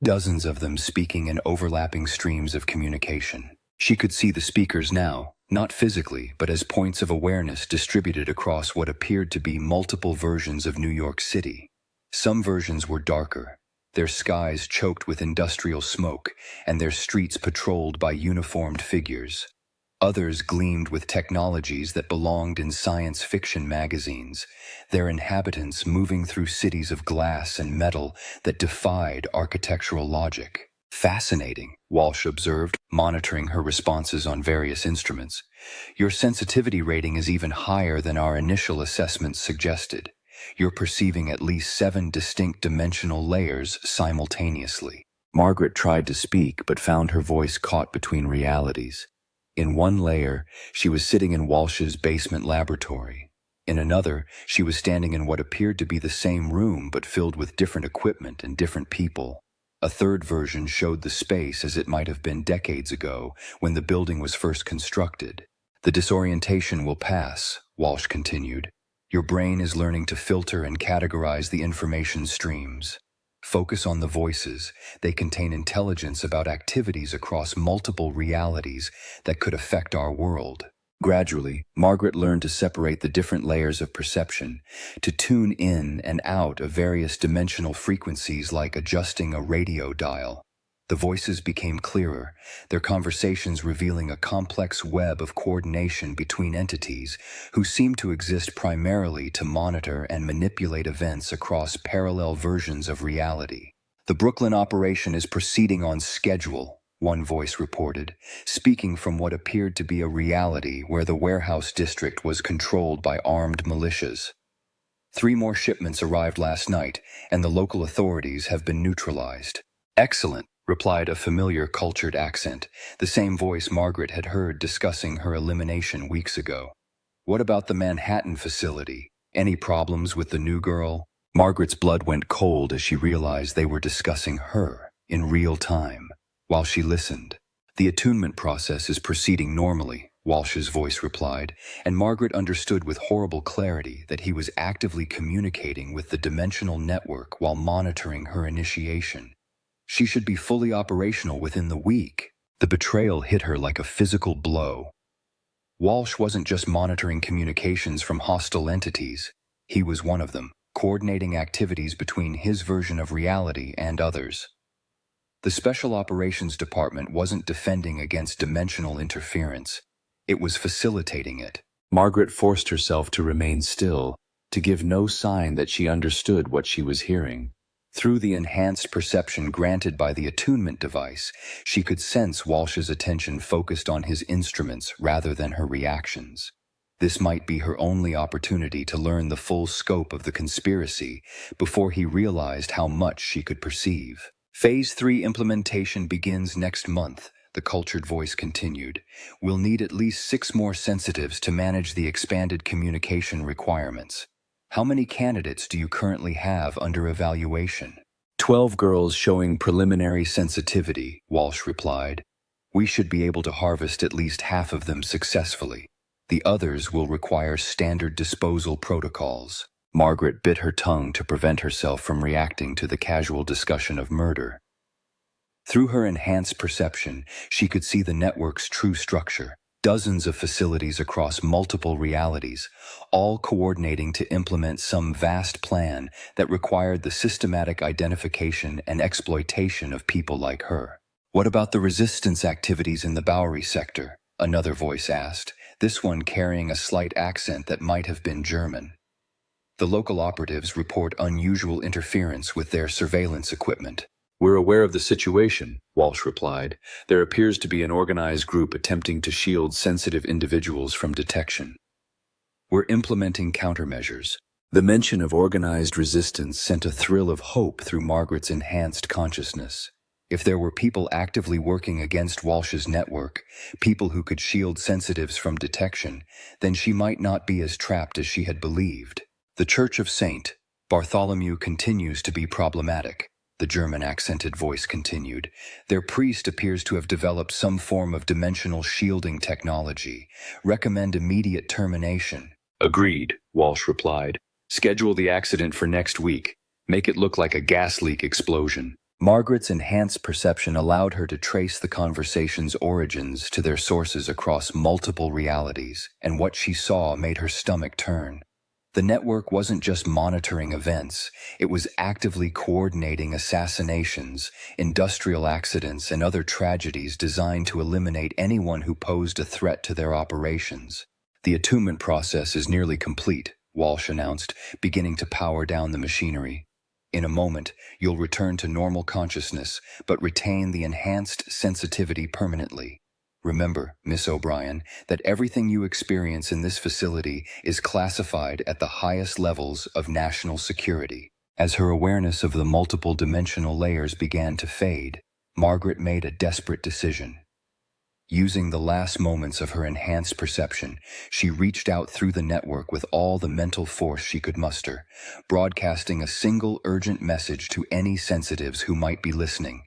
Dozens of them speaking in overlapping streams of communication. She could see the speakers now, not physically, but as points of awareness distributed across what appeared to be multiple versions of New York City. Some versions were darker, their skies choked with industrial smoke and their streets patrolled by uniformed figures. Others gleamed with technologies that belonged in science fiction magazines, their inhabitants moving through cities of glass and metal that defied architectural logic. Fascinating, Walsh observed, monitoring her responses on various instruments. Your sensitivity rating is even higher than our initial assessments suggested. You're perceiving at least 7 distinct dimensional layers simultaneously. Margaret tried to speak, but found her voice caught between realities. In one layer, she was sitting in Walsh's basement laboratory. In another, she was standing in what appeared to be the same room but filled with different equipment and different people. A third version showed the space as it might have been decades ago when the building was first constructed. The disorientation will pass, Walsh continued. Your brain is learning to filter and categorize the information streams. Focus on the voices. They contain intelligence about activities across multiple realities that could affect our world. Gradually, Margaret learned to separate the different layers of perception, to tune in and out of various dimensional frequencies like adjusting a radio dial. The voices became clearer, their conversations revealing a complex web of coordination between entities who seemed to exist primarily to monitor and manipulate events across parallel versions of reality. The Brooklyn operation is proceeding on schedule, one voice reported, speaking from what appeared to be a reality where the warehouse district was controlled by armed militias. 3 more shipments arrived last night, and the local authorities have been neutralized. Excellent, replied a familiar cultured accent, the same voice Margaret had heard discussing her elimination weeks ago. What about the Manhattan facility? Any problems with the new girl? Margaret's blood went cold as she realized they were discussing her in real time. While she listened, the attunement process is proceeding normally, Walsh's voice replied, and Margaret understood with horrible clarity that he was actively communicating with the dimensional network while monitoring her initiation. She should be fully operational within the week. The betrayal hit her like a physical blow. Walsh wasn't just monitoring communications from hostile entities. He was one of them, coordinating activities between his version of reality and others. The Special Operations Department wasn't defending against dimensional interference. It was facilitating it. Margaret forced herself to remain still, to give no sign that she understood what she was hearing. Through the enhanced perception granted by the attunement device, she could sense Walsh's attention focused on his instruments rather than her reactions. This might be her only opportunity to learn the full scope of the conspiracy before he realized how much she could perceive. Phase 3 implementation begins next month, the cultured voice continued. We'll need at least 6 more sensitives to manage the expanded communication requirements. How many candidates do you currently have under evaluation? 12 girls showing preliminary sensitivity, Walsh replied. We should be able to harvest at least half of them successfully. The others will require standard disposal protocols. Margaret bit her tongue to prevent herself from reacting to the casual discussion of murder. Through her enhanced perception, she could see the network's true structure. Dozens of facilities across multiple realities, all coordinating to implement some vast plan that required the systematic identification and exploitation of people like her. What about the resistance activities in the Bowery sector? Another voice asked, this one carrying a slight accent that might have been German. The local operatives report unusual interference with their surveillance equipment. We're aware of the situation, Walsh replied. There appears to be an organized group attempting to shield sensitive individuals from detection. We're implementing countermeasures. The mention of organized resistance sent a thrill of hope through Margaret's enhanced consciousness. If there were people actively working against Walsh's network, people who could shield sensitives from detection, then she might not be as trapped as she had believed. The Church of St. Bartholomew continues to be problematic, the German-accented voice continued. Their priest appears to have developed some form of dimensional shielding technology. Recommend immediate termination. Agreed, Walsh replied. Schedule the accident for next week. Make it look like a gas leak explosion. Margaret's enhanced perception allowed her to trace the conversation's origins to their sources across multiple realities, and what she saw made her stomach turn. The network wasn't just monitoring events, it was actively coordinating assassinations, industrial accidents, and other tragedies designed to eliminate anyone who posed a threat to their operations. The attunement process is nearly complete, Walsh announced, beginning to power down the machinery. In a moment, you'll return to normal consciousness, but retain the enhanced sensitivity permanently. Remember, Miss O'Brien, that everything you experience in this facility is classified at the highest levels of national security. As her awareness of the multiple dimensional layers began to fade, Margaret made a desperate decision. Using the last moments of her enhanced perception, she reached out through the network with all the mental force she could muster, broadcasting a single urgent message to any sensitives who might be listening.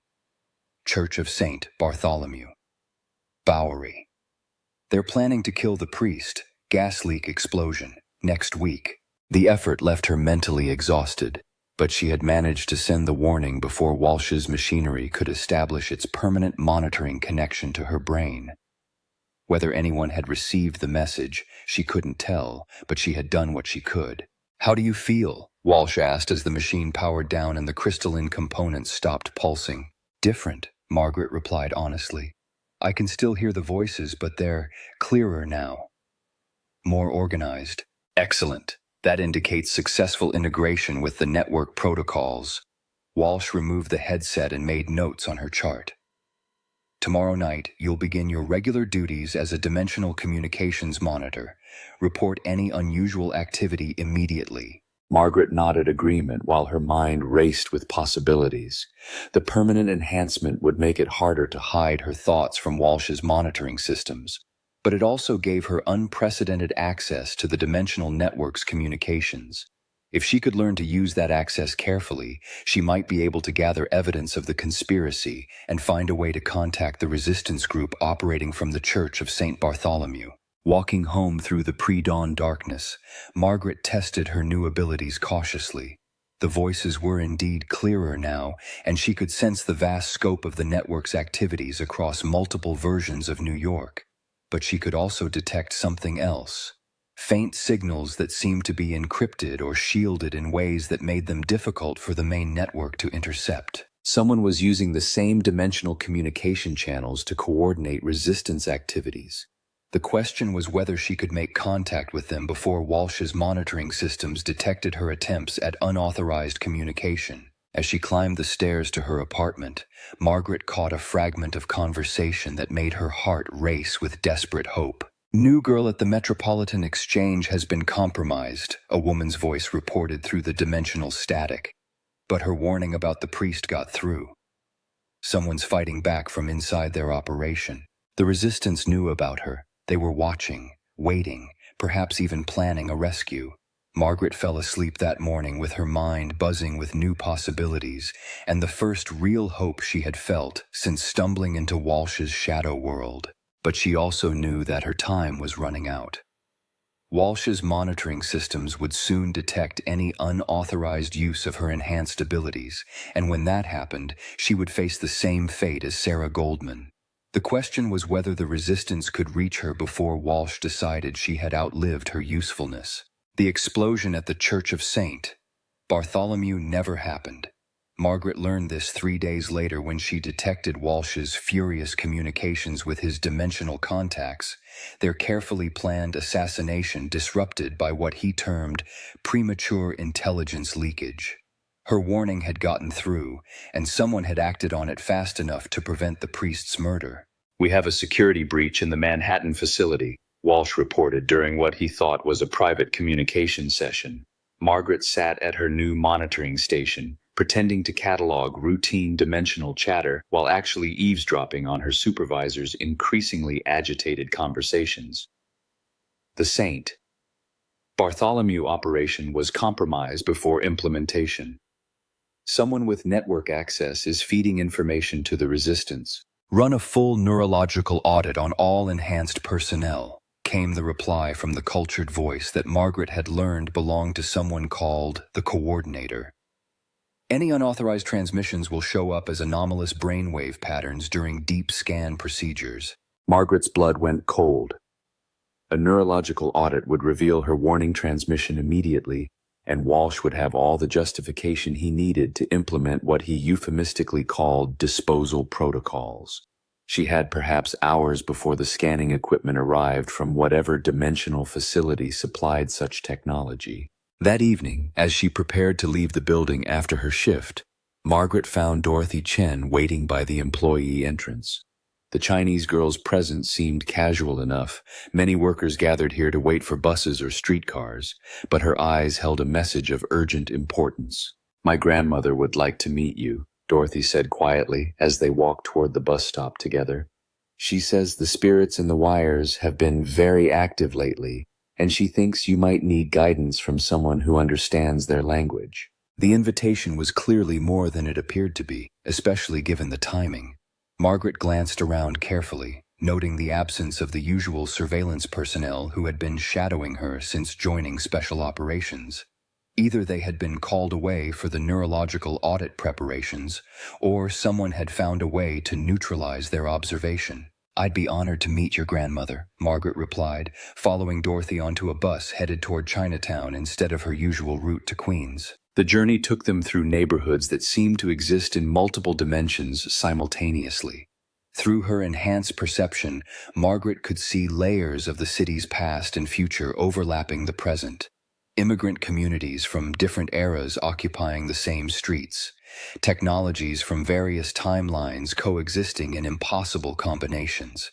Church of St. Bartholomew. Bowery. They're planning to kill the priest. Gas leak explosion. Next week. The effort left her mentally exhausted, but she had managed to send the warning before Walsh's machinery could establish its permanent monitoring connection to her brain. Whether anyone had received the message, she couldn't tell, but she had done what she could. How do you feel? Walsh asked as the machine powered down and the crystalline components stopped pulsing. Different, Margaret replied honestly. I can still hear the voices, but they're clearer now. More organized. Excellent. That indicates successful integration with the network protocols. Walsh removed the headset and made notes on her chart. Tomorrow night, you'll begin your regular duties as a dimensional communications monitor. Report any unusual activity immediately. Margaret nodded agreement while her mind raced with possibilities. The permanent enhancement would make it harder to hide her thoughts from Walsh's monitoring systems, but it also gave her unprecedented access to the dimensional network's communications. If she could learn to use that access carefully, she might be able to gather evidence of the conspiracy and find a way to contact the resistance group operating from the Church of St. Bartholomew. Walking home through the pre-dawn darkness, Margaret tested her new abilities cautiously. The voices were indeed clearer now, and she could sense the vast scope of the network's activities across multiple versions of New York. But she could also detect something else. Faint signals that seemed to be encrypted or shielded in ways that made them difficult for the main network to intercept. Someone was using the same dimensional communication channels to coordinate resistance activities. The question was whether she could make contact with them before Walsh's monitoring systems detected her attempts at unauthorized communication. As she climbed the stairs to her apartment, Margaret caught a fragment of conversation that made her heart race with desperate hope. New girl at the Metropolitan Exchange has been compromised, a woman's voice reported through the dimensional static. But her warning about the priest got through. Someone's fighting back from inside their operation. The resistance knew about her. They were watching, waiting, perhaps even planning a rescue. Margaret fell asleep that morning with her mind buzzing with new possibilities and the first real hope she had felt since stumbling into Walsh's shadow world. But she also knew that her time was running out. Walsh's monitoring systems would soon detect any unauthorized use of her enhanced abilities, and when that happened, she would face the same fate as Sarah Goldman. The question was whether the resistance could reach her before Walsh decided she had outlived her usefulness. The explosion at the Church of St. Bartholomew never happened. Margaret learned this 3 days later when she detected Walsh's furious communications with his dimensional contacts, their carefully planned assassination disrupted by what he termed premature intelligence leakage. Her warning had gotten through, and someone had acted on it fast enough to prevent the priest's murder. We have a security breach in the Manhattan facility, Walsh reported during what he thought was a private communication session. Margaret sat at her new monitoring station, pretending to catalog routine dimensional chatter while actually eavesdropping on her supervisor's increasingly agitated conversations. The Saint. Bartholomew operation was compromised before implementation. Someone with network access is feeding information to the resistance. Run a full neurological audit on all enhanced personnel, came the reply from the cultured voice that Margaret had learned belonged to someone called the coordinator. Any unauthorized transmissions will show up as anomalous brainwave patterns during deep scan procedures. Margaret's blood went cold. A neurological audit would reveal her warning transmission immediately, and Walsh would have all the justification he needed to implement what he euphemistically called disposal protocols. She had perhaps hours before the scanning equipment arrived from whatever dimensional facility supplied such technology. That evening, as she prepared to leave the building after her shift, Margaret found Dorothy Chen waiting by the employee entrance. The Chinese girl's presence seemed casual enough. Many workers gathered here to wait for buses or streetcars, but her eyes held a message of urgent importance. "My grandmother would like to meet you," Dorothy said quietly as they walked toward the bus stop together. "She says the spirits in the wires have been very active lately, and she thinks you might need guidance from someone who understands their language." The invitation was clearly more than it appeared to be, especially given the timing. Margaret glanced around carefully, noting the absence of the usual surveillance personnel who had been shadowing her since joining Special Operations. Either they had been called away for the neurological audit preparations, or someone had found a way to neutralize their observation. "I'd be honored to meet your grandmother," Margaret replied, following Dorothy onto a bus headed toward Chinatown instead of her usual route to Queens. The journey took them through neighborhoods that seemed to exist in multiple dimensions simultaneously. Through her enhanced perception, Margaret could see layers of the city's past and future overlapping the present. Immigrant communities from different eras occupying the same streets. Technologies from various timelines coexisting in impossible combinations.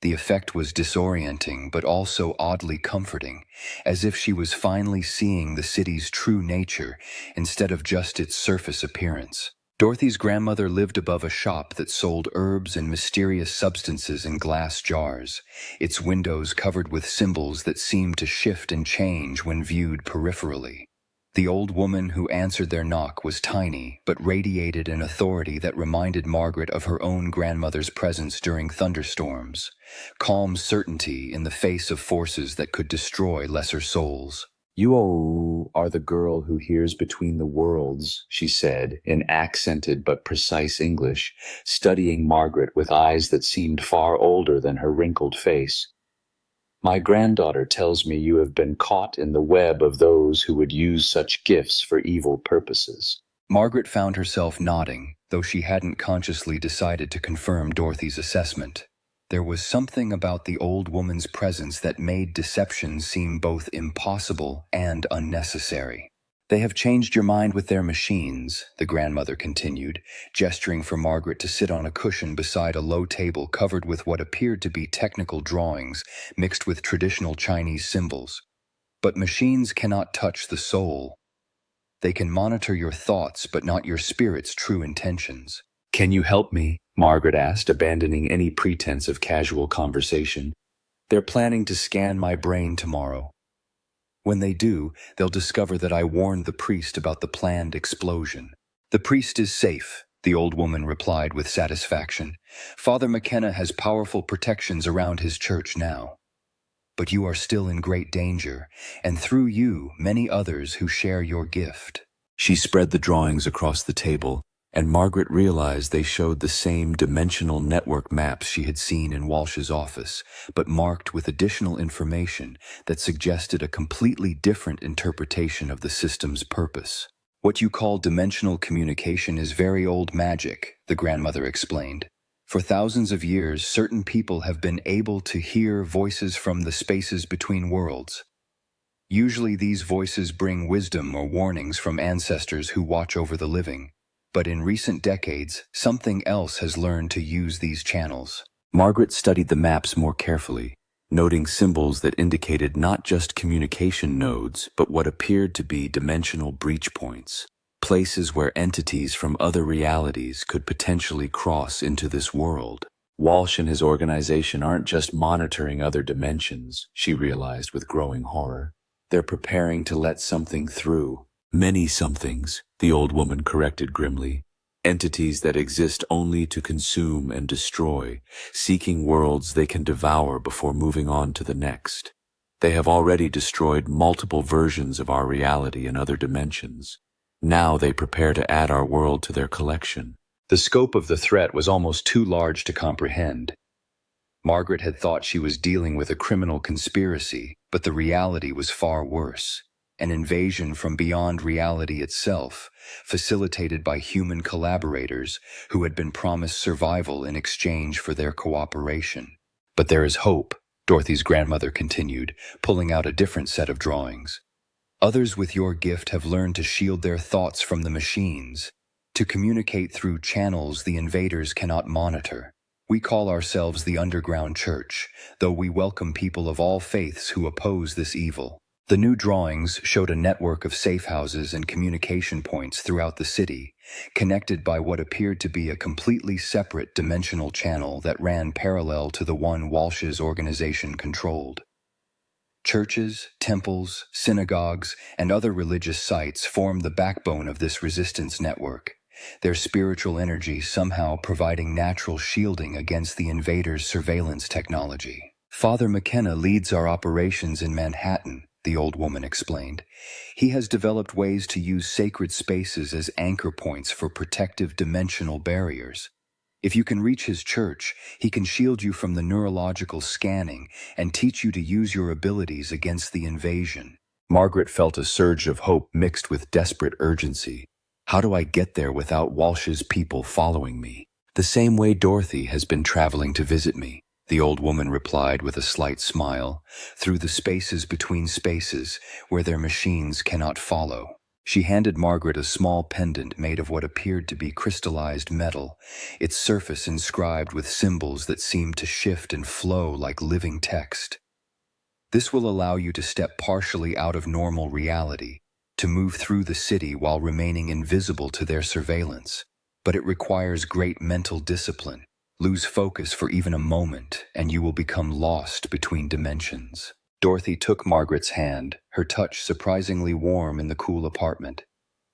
The effect was disorienting but also oddly comforting, as if she was finally seeing the city's true nature instead of just its surface appearance. Dorothy's grandmother lived above a shop that sold herbs and mysterious substances in glass jars, its windows covered with symbols that seemed to shift and change when viewed peripherally. The old woman who answered their knock was tiny, but radiated an authority that reminded Margaret of her own grandmother's presence during thunderstorms, calm certainty in the face of forces that could destroy lesser souls. "You are the girl who hears between the worlds," she said, in accented but precise English, studying Margaret with eyes that seemed far older than her wrinkled face. "My granddaughter tells me you have been caught in the web of those who would use such gifts for evil purposes." Margaret found herself nodding, though she hadn't consciously decided to confirm Dorothy's assessment. There was something about the old woman's presence that made deception seem both impossible and unnecessary. "They have changed your mind with their machines," the grandmother continued, gesturing for Margaret to sit on a cushion beside a low table covered with what appeared to be technical drawings mixed with traditional Chinese symbols. "But machines cannot touch the soul. They can monitor your thoughts, but not your spirit's true intentions." "Can you help me?" Margaret asked, abandoning any pretense of casual conversation. "They're planning to scan my brain tomorrow. When they do, they'll discover that I warned the priest about the planned explosion." "The priest is safe," the old woman replied with satisfaction. "Father McKenna has powerful protections around his church now. But you are still in great danger, and through you, many others who share your gift." She spread the drawings across the table, and Margaret realized they showed the same dimensional network maps she had seen in Walsh's office, but marked with additional information that suggested a completely different interpretation of the system's purpose. "What you call dimensional communication is very old magic," the grandmother explained. "For thousands of years, certain people have been able to hear voices from the spaces between worlds. Usually these voices bring wisdom or warnings from ancestors who watch over the living. But in recent decades, something else has learned to use these channels." Margaret studied the maps more carefully, noting symbols that indicated not just communication nodes, but what appeared to be dimensional breach points, places where entities from other realities could potentially cross into this world. Walsh and his organization aren't just monitoring other dimensions, she realized with growing horror. They're preparing to let something through. Many somethings, the old woman corrected grimly. Entities that exist only to consume and destroy, seeking worlds they can devour before moving on to the next. They have already destroyed multiple versions of our reality in other dimensions. Now they prepare to add our world to their collection. The scope of the threat was almost too large to comprehend. Margaret had thought she was dealing with a criminal conspiracy, but the reality was far worse. An invasion from beyond reality itself, facilitated by human collaborators who had been promised survival in exchange for their cooperation. But there is hope, Dorothy's grandmother continued, pulling out a different set of drawings. Others with your gift have learned to shield their thoughts from the machines, to communicate through channels the invaders cannot monitor. We call ourselves the Underground Church, though we welcome people of all faiths who oppose this evil. The new drawings showed a network of safe houses and communication points throughout the city, connected by what appeared to be a completely separate dimensional channel that ran parallel to the one Walsh's organization controlled. Churches, temples, synagogues, and other religious sites formed the backbone of this resistance network, their spiritual energy somehow providing natural shielding against the invaders' surveillance technology. Father McKenna leads our operations in Manhattan, the old woman explained. He has developed ways to use sacred spaces as anchor points for protective dimensional barriers. If you can reach his church, he can shield you from the neurological scanning and teach you to use your abilities against the invasion. Margaret felt a surge of hope mixed with desperate urgency. How do I get there without Walsh's people following me? The same way Dorothy has been traveling to visit me, the old woman replied with a slight smile, through the spaces between spaces where their machines cannot follow. She handed Margaret a small pendant made of what appeared to be crystallized metal, its surface inscribed with symbols that seemed to shift and flow like living text. This will allow you to step partially out of normal reality, to move through the city while remaining invisible to their surveillance. But it requires great mental discipline. Lose focus for even a moment, and you will become lost between dimensions. Dorothy took Margaret's hand, her touch surprisingly warm in the cool apartment.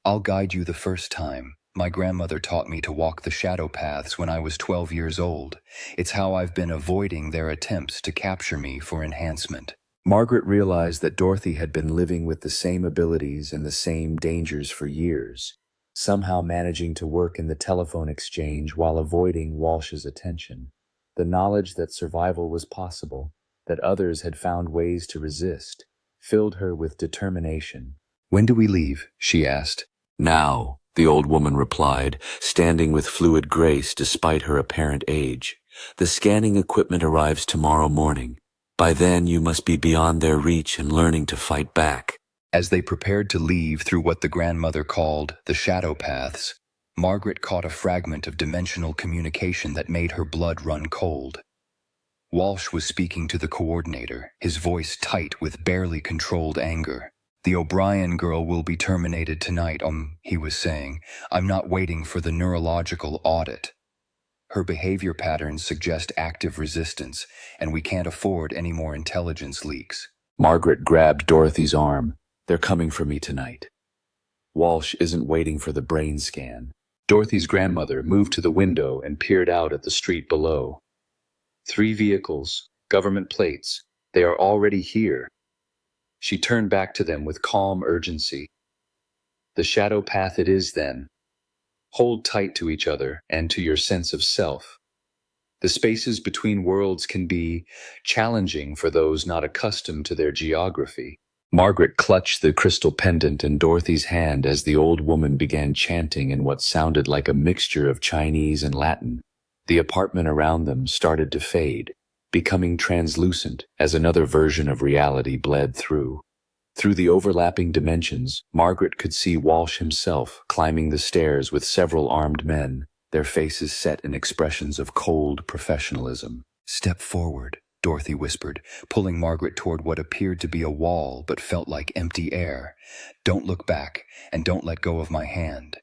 I'll guide you the first time. My grandmother taught me to walk the shadow paths when I was 12 years old. It's how I've been avoiding their attempts to capture me for enhancement. Margaret realized that Dorothy had been living with the same abilities and the same dangers for years, somehow managing to work in the telephone exchange while avoiding Walsh's attention. The knowledge that survival was possible, that others had found ways to resist, filled her with determination. When do we leave? She asked. Now, the old woman replied, standing with fluid grace despite her apparent age. The scanning equipment arrives tomorrow morning. By then you must be beyond their reach and learning to fight back. As they prepared to leave through what the grandmother called the shadow paths, Margaret caught a fragment of dimensional communication that made her blood run cold. Walsh was speaking to the coordinator, his voice tight with barely controlled anger. The O'Brien girl will be terminated tonight, he was saying. I'm not waiting for the neurological audit. Her behavior patterns suggest active resistance, and we can't afford any more intelligence leaks. Margaret grabbed Dorothy's arm. They're coming for me tonight. Walsh isn't waiting for the brain scan. Dorothy's grandmother moved to the window and peered out at the street below. 3 vehicles, government plates. They are already here. She turned back to them with calm urgency. The shadow path it is then. Hold tight to each other and to your sense of self. The spaces between worlds can be challenging for those not accustomed to their geography. Margaret clutched the crystal pendant in Dorothy's hand as the old woman began chanting in what sounded like a mixture of Chinese and Latin. The apartment around them started to fade, becoming translucent as another version of reality bled through. Through the overlapping dimensions, Margaret could see Walsh himself climbing the stairs with several armed men, their faces set in expressions of cold professionalism. Step forward, Dorothy whispered, pulling Margaret toward what appeared to be a wall but felt like empty air. Don't look back, and don't let go of my hand.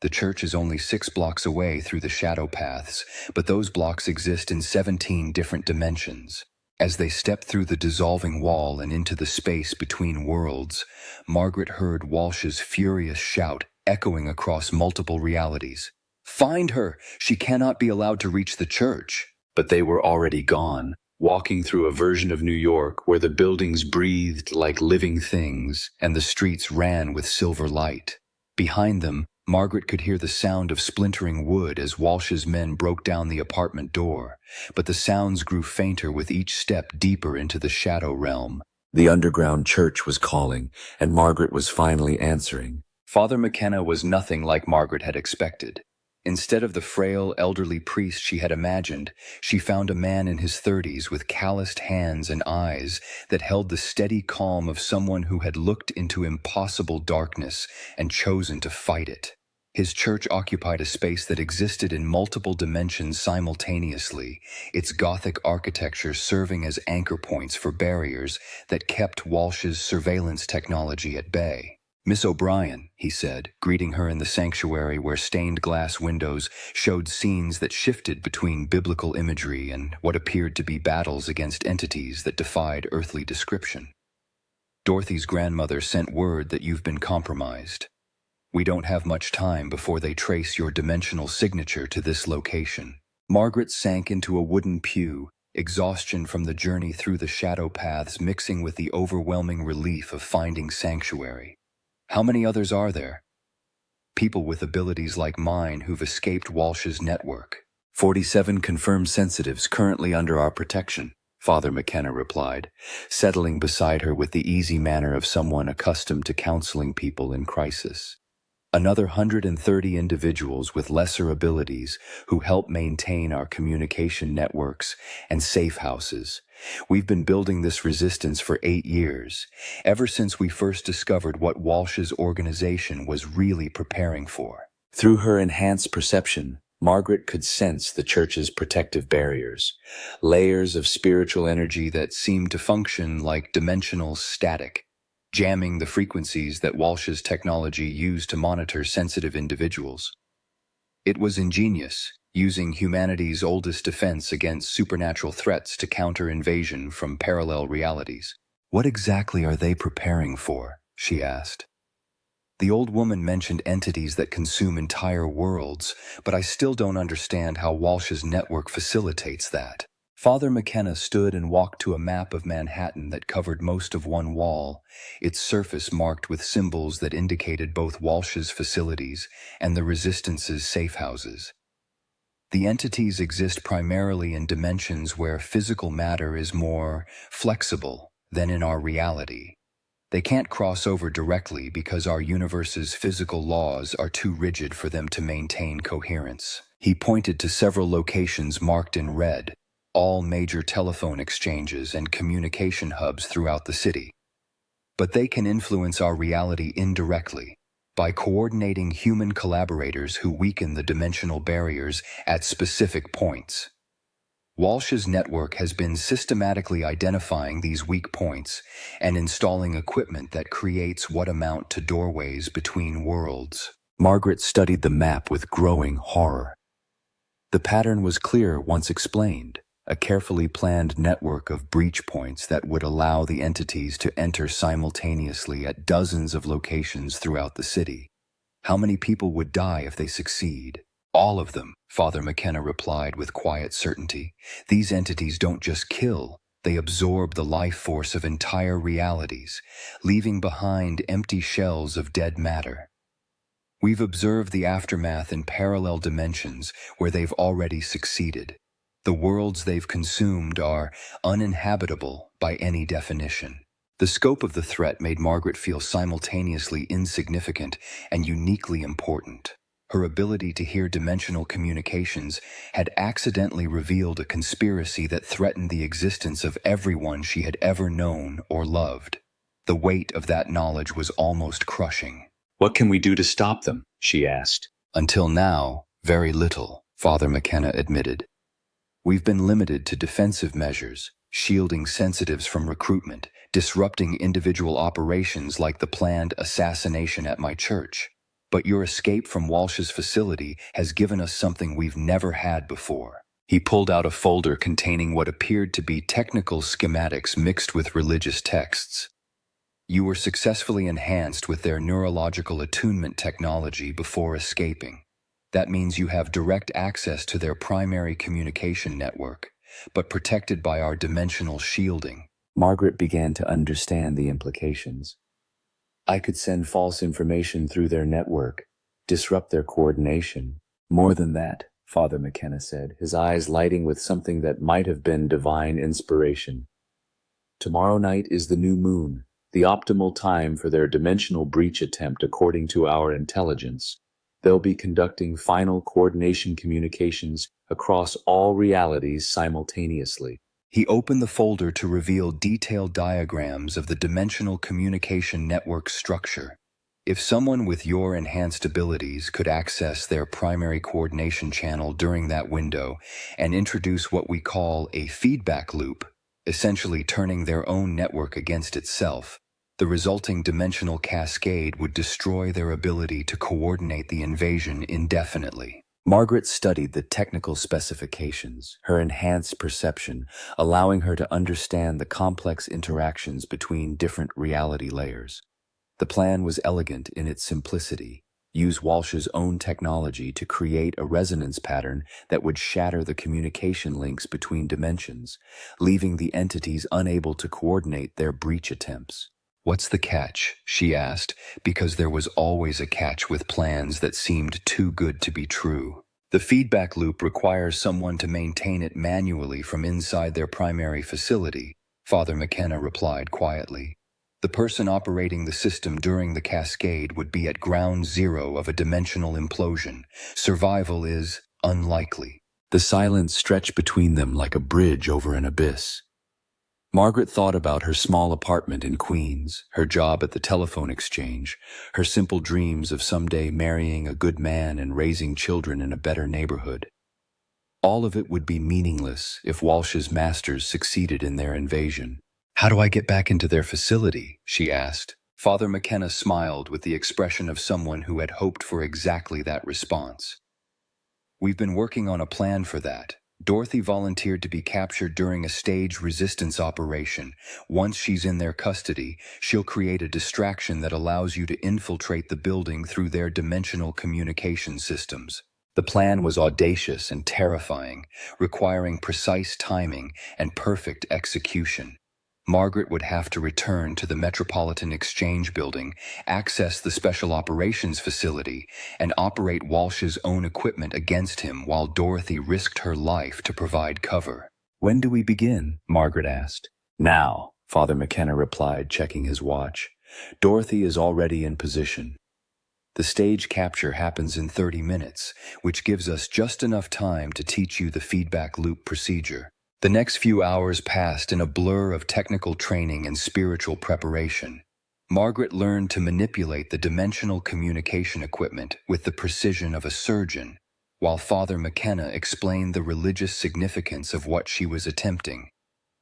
The church is only 6 blocks away through the shadow paths, but those blocks exist in 17 different dimensions. As they stepped through the dissolving wall and into the space between worlds, Margaret heard Walsh's furious shout echoing across multiple realities. "Find her! She cannot be allowed to reach the church." But they were already gone, walking through a version of New York where the buildings breathed like living things And the streets ran with silver light. Behind them, Margaret could hear the sound of splintering wood as Walsh's men broke down the apartment door, but the sounds grew fainter with each step deeper into the shadow realm. The underground church was calling, and Margaret was finally answering. Father McKenna was nothing like Margaret had expected. Instead of the frail, elderly priest she had imagined, she found a man in his 30s with calloused hands and eyes that held the steady calm of someone who had looked into impossible darkness and chosen to fight it. His church occupied a space that existed in multiple dimensions simultaneously, its Gothic architecture serving as anchor points for barriers that kept Walsh's surveillance technology at bay. "Miss O'Brien," he said, greeting her in the sanctuary where stained glass windows showed scenes that shifted between biblical imagery and what appeared to be battles against entities that defied earthly description. "Dorothy's grandmother sent word that you've been compromised. We don't have much time before they trace your dimensional signature to this location." Margaret sank into a wooden pew, exhaustion from the journey through the shadow paths mixing with the overwhelming relief of finding sanctuary. "How many others are there?" "People with abilities like mine who've escaped Walsh's network." 47 confirmed sensitives currently under our protection, Father McKenna replied, settling beside her with the easy manner of someone accustomed to counseling people in crisis. "Another 130 individuals with lesser abilities who help maintain our communication networks and safe houses. We've been building this resistance for 8 years, ever since we first discovered what Walsh's organization was really preparing for." Through her enhanced perception, Margaret could sense the church's protective barriers, layers of spiritual energy that seemed to function like dimensional static, jamming the frequencies that Walsh's technology used to monitor sensitive individuals. It was ingenious, using humanity's oldest defense against supernatural threats to counter invasion from parallel realities. "What exactly are they preparing for?" she asked. "The old woman mentioned entities that consume entire worlds, but I still don't understand how Walsh's network facilitates that." Father McKenna stood and walked to a map of Manhattan that covered most of one wall, its surface marked with symbols that indicated both Walsh's facilities and the Resistance's safe houses. "The entities exist primarily in dimensions where physical matter is more flexible than in our reality. They can't cross over directly because our universe's physical laws are too rigid for them to maintain coherence." He pointed to several locations marked in red, all major telephone exchanges and communication hubs throughout the city. "But they can influence our reality indirectly, by coordinating human collaborators who weaken the dimensional barriers at specific points." Walsh's network has been systematically identifying these weak points and installing equipment that creates what amount to doorways between worlds. Margaret studied the map with growing horror. The pattern was clear once explained, a carefully planned network of breach points that would allow the entities to enter simultaneously at dozens of locations throughout the city. "How many people would die if they succeed?" "All of them," Father McKenna replied with quiet certainty. "These entities don't just kill, they absorb the life force of entire realities, leaving behind empty shells of dead matter. We've observed the aftermath in parallel dimensions where they've already succeeded. The worlds they've consumed are uninhabitable by any definition." The scope of the threat made Margaret feel simultaneously insignificant and uniquely important. Her ability to hear dimensional communications had accidentally revealed a conspiracy that threatened the existence of everyone she had ever known or loved. The weight of that knowledge was almost crushing. "What can we do to stop them?" she asked. "Until now, very little," Father McKenna admitted. "We've been limited to defensive measures, shielding sensitives from recruitment, disrupting individual operations like the planned assassination at my church. But your escape from Walsh's facility has given us something we've never had before. He pulled out a folder containing what appeared to be technical schematics mixed with religious texts. You were successfully enhanced with their neurological attunement technology before escaping. That means you have direct access to their primary communication network, but protected by our dimensional shielding. Margaret began to understand the implications. I could send false information through their network, disrupt their coordination. More than that, Father McKenna said, his eyes lighting with something that might have been divine inspiration. Tomorrow night is the new moon, the optimal time for their dimensional breach attempt according to our intelligence. They'll be conducting final coordination communications across all realities simultaneously. He opened the folder to reveal detailed diagrams of the dimensional communication network structure. If someone with your enhanced abilities could access their primary coordination channel during that window and introduce what we call a feedback loop, essentially turning their own network against itself, the resulting dimensional cascade would destroy their ability to coordinate the invasion indefinitely. Margaret studied the technical specifications, her enhanced perception, allowing her to understand the complex interactions between different reality layers. The plan was elegant in its simplicity. Use Walsh's own technology to create a resonance pattern that would shatter the communication links between dimensions, leaving the entities unable to coordinate their breach attempts. What's the catch? She asked, because there was always a catch with plans that seemed too good to be true. The feedback loop requires someone to maintain it manually from inside their primary facility, Father McKenna replied quietly. The person operating the system during the cascade would be at ground zero of a dimensional implosion. Survival is unlikely. The silence stretched between them like a bridge over an abyss. Margaret thought about her small apartment in Queens, her job at the telephone exchange, her simple dreams of someday marrying a good man and raising children in a better neighborhood. All of it would be meaningless if Walsh's masters succeeded in their invasion. How do I get back into their facility? She asked. Father McKenna smiled with the expression of someone who had hoped for exactly that response. We've been working on a plan for that. Dorothy volunteered to be captured during a staged resistance operation. Once she's in their custody, she'll create a distraction that allows you to infiltrate the building through their dimensional communication systems. The plan was audacious and terrifying, requiring precise timing and perfect execution. Margaret would have to return to the Metropolitan Exchange Building, access the Special Operations Facility, and operate Walsh's own equipment against him while Dorothy risked her life to provide cover. When do we begin? Margaret asked. Now, Father McKenna replied, checking his watch. Dorothy is already in position. The stage capture happens in 30 minutes, which gives us just enough time to teach you the feedback loop procedure. The next few hours passed in a blur of technical training and spiritual preparation. Margaret learned to manipulate the dimensional communication equipment with the precision of a surgeon, while Father McKenna explained the religious significance of what she was attempting.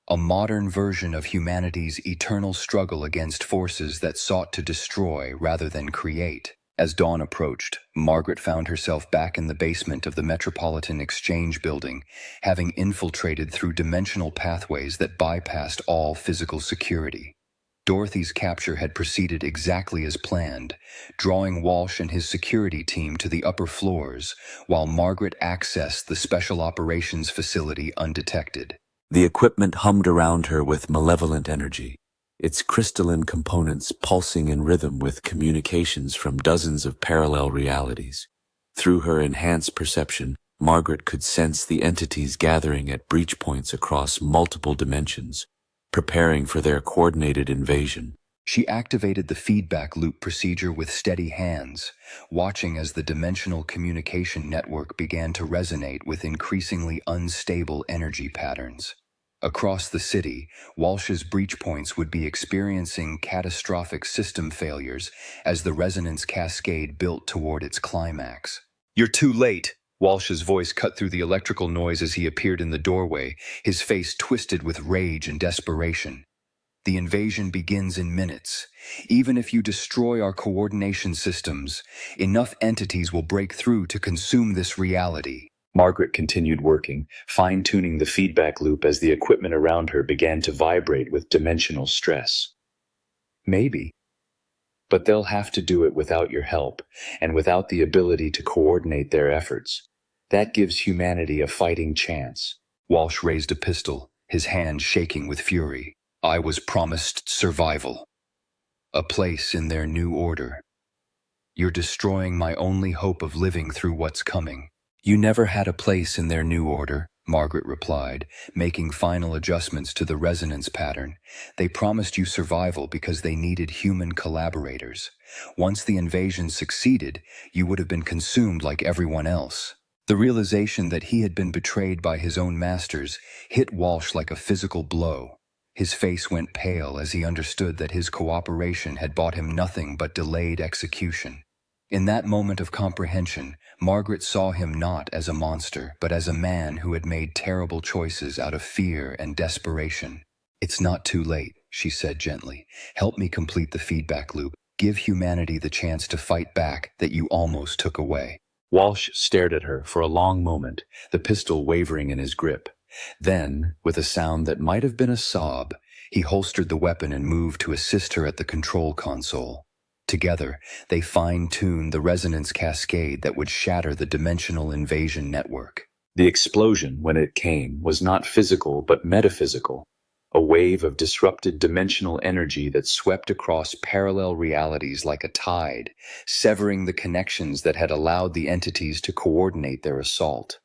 A modern version of humanity's eternal struggle against forces that sought to destroy rather than create. As dawn approached, Margaret found herself back in the basement of the Metropolitan Exchange Building, having infiltrated through dimensional pathways that bypassed all physical security. Dorothy's capture had proceeded exactly as planned, drawing Walsh and his security team to the upper floors, while Margaret accessed the Special Operations Facility undetected. The equipment hummed around her with malevolent energy, its crystalline components pulsing in rhythm with communications from dozens of parallel realities. Through her enhanced perception, Margaret could sense the entities gathering at breach points across multiple dimensions, preparing for their coordinated invasion. She activated the feedback loop procedure with steady hands, watching as the dimensional communication network began to resonate with increasingly unstable energy patterns. Across the city, Walsh's breach points would be experiencing catastrophic system failures as the resonance cascade built toward its climax. "You're too late!" Walsh's voice cut through the electrical noise as he appeared in the doorway, his face twisted with rage and desperation. "The invasion begins in minutes. Even if you destroy our coordination systems, enough entities will break through to consume this reality." Margaret continued working, fine-tuning the feedback loop as the equipment around her began to vibrate with dimensional stress. Maybe. But they'll have to do it without your help, and without the ability to coordinate their efforts. That gives humanity a fighting chance. Walsh raised a pistol, his hand shaking with fury. I was promised survival. A place in their new order. You're destroying my only hope of living through what's coming. You never had a place in their new order, Margaret replied, making final adjustments to the resonance pattern. They promised you survival because they needed human collaborators. Once the invasion succeeded, you would have been consumed like everyone else. The realization that he had been betrayed by his own masters hit Walsh like a physical blow. His face went pale as he understood that his cooperation had bought him nothing but delayed execution. In that moment of comprehension, Margaret saw him not as a monster, but as a man who had made terrible choices out of fear and desperation. It's not too late, she said gently. Help me complete the feedback loop. Give humanity the chance to fight back that you almost took away. Walsh stared at her for a long moment, the pistol wavering in his grip. Then, with a sound that might have been a sob, he holstered the weapon and moved to assist her at the control console. Together, they fine-tuned the resonance cascade that would shatter the dimensional invasion network. The explosion, when it came, was not physical but metaphysical, a wave of disrupted dimensional energy that swept across parallel realities like a tide, severing the connections that had allowed the entities to coordinate their assault.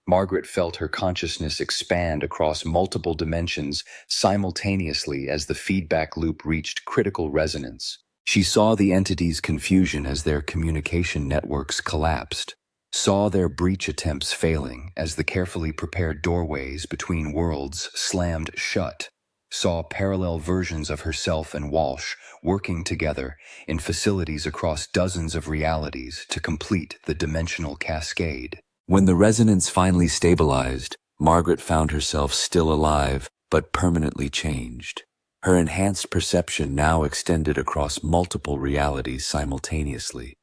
Margaret felt her consciousness expand across multiple dimensions simultaneously as the feedback loop reached critical resonance. She saw the entities' confusion as their communication networks collapsed, saw their breach attempts failing as the carefully prepared doorways between worlds slammed shut, saw parallel versions of herself and Walsh working together in facilities across dozens of realities to complete the dimensional cascade. When the resonance finally stabilized, Margaret found herself still alive, but permanently changed. Her enhanced perception now extended across multiple realities simultaneously,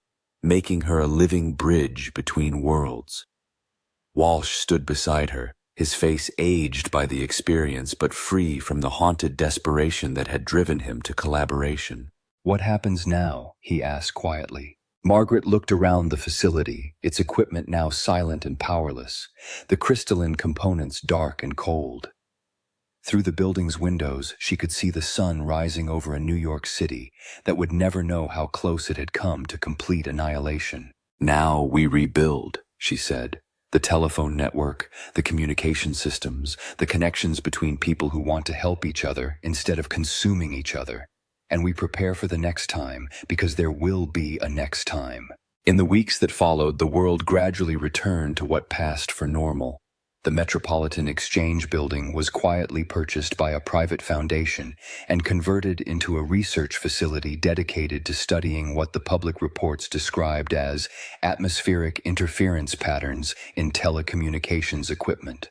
making her a living bridge between worlds. Walsh stood beside her, his face aged by the experience but free from the haunted desperation that had driven him to collaboration. What happens now? He asked quietly. Margaret looked around the facility, its equipment now silent and powerless, the crystalline components dark and cold. Through the building's windows, she could see the sun rising over a New York City that would never know how close it had come to complete annihilation. Now we rebuild, she said. The telephone network, the communication systems, the connections between people who want to help each other instead of consuming each other. And we prepare for the next time, because there will be a next time. In the weeks that followed, the world gradually returned to what passed for normal. The Metropolitan Exchange Building was quietly purchased by a private foundation and converted into a research facility dedicated to studying what the public reports described as atmospheric interference patterns in telecommunications equipment.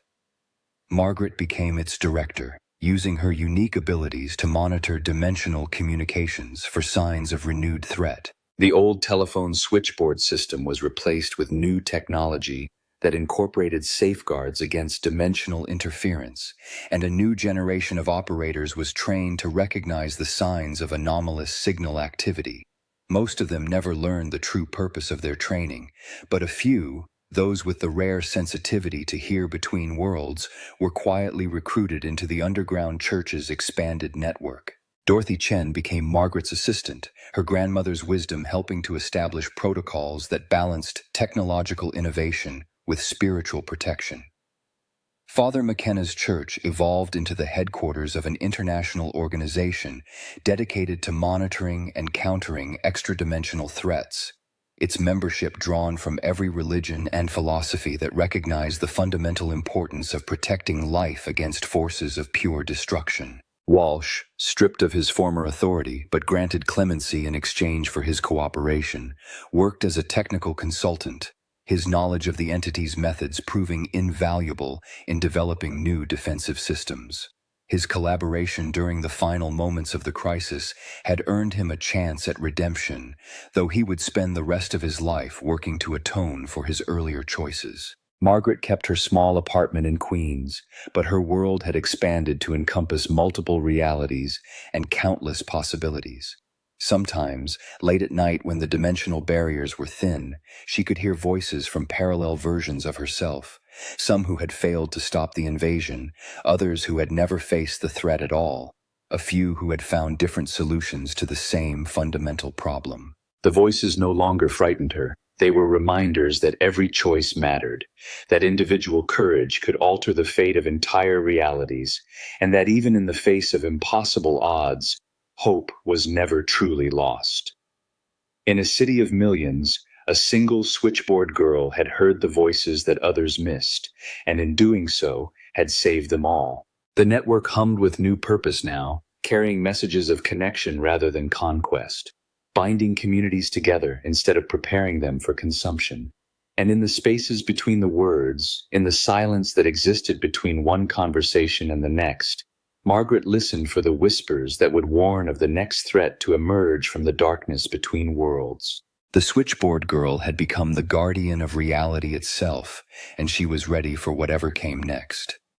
Margaret became its director, using her unique abilities to monitor dimensional communications for signs of renewed threat. The old telephone switchboard system was replaced with new technology that incorporated safeguards against dimensional interference, and a new generation of operators was trained to recognize the signs of anomalous signal activity. Most of them never learned the true purpose of their training, but a few, those with the rare sensitivity to hear between worlds, were quietly recruited into the underground church's expanded network. Dorothy Chen became Margaret's assistant, her grandmother's wisdom helping to establish protocols that balanced technological innovation with spiritual protection. Father McKenna's church evolved into the headquarters of an international organization dedicated to monitoring and countering extra-dimensional threats, its membership drawn from every religion and philosophy that recognized the fundamental importance of protecting life against forces of pure destruction. Walsh, stripped of his former authority but granted clemency in exchange for his cooperation, worked as a technical consultant, his knowledge of the entity's methods proving invaluable in developing new defensive systems. His collaboration during the final moments of the crisis had earned him a chance at redemption, though he would spend the rest of his life working to atone for his earlier choices. Margaret kept her small apartment in Queens, but her world had expanded to encompass multiple realities and countless possibilities. Sometimes, late at night when the dimensional barriers were thin, she could hear voices from parallel versions of herself, some who had failed to stop the invasion, others who had never faced the threat at all, a few who had found different solutions to the same fundamental problem. The voices no longer frightened her. They were reminders that every choice mattered, that individual courage could alter the fate of entire realities, and that even in the face of impossible odds, hope was never truly lost. In a city of millions, a single switchboard girl had heard the voices that others missed, and in doing so, had saved them all. The network hummed with new purpose now, carrying messages of connection rather than conquest, binding communities together instead of preparing them for consumption. And in the spaces between the words, in the silence that existed between one conversation and the next, Margaret listened for the whispers that would warn of the next threat to emerge from the darkness between worlds. The switchboard girl had become the guardian of reality itself, and she was ready for whatever came next.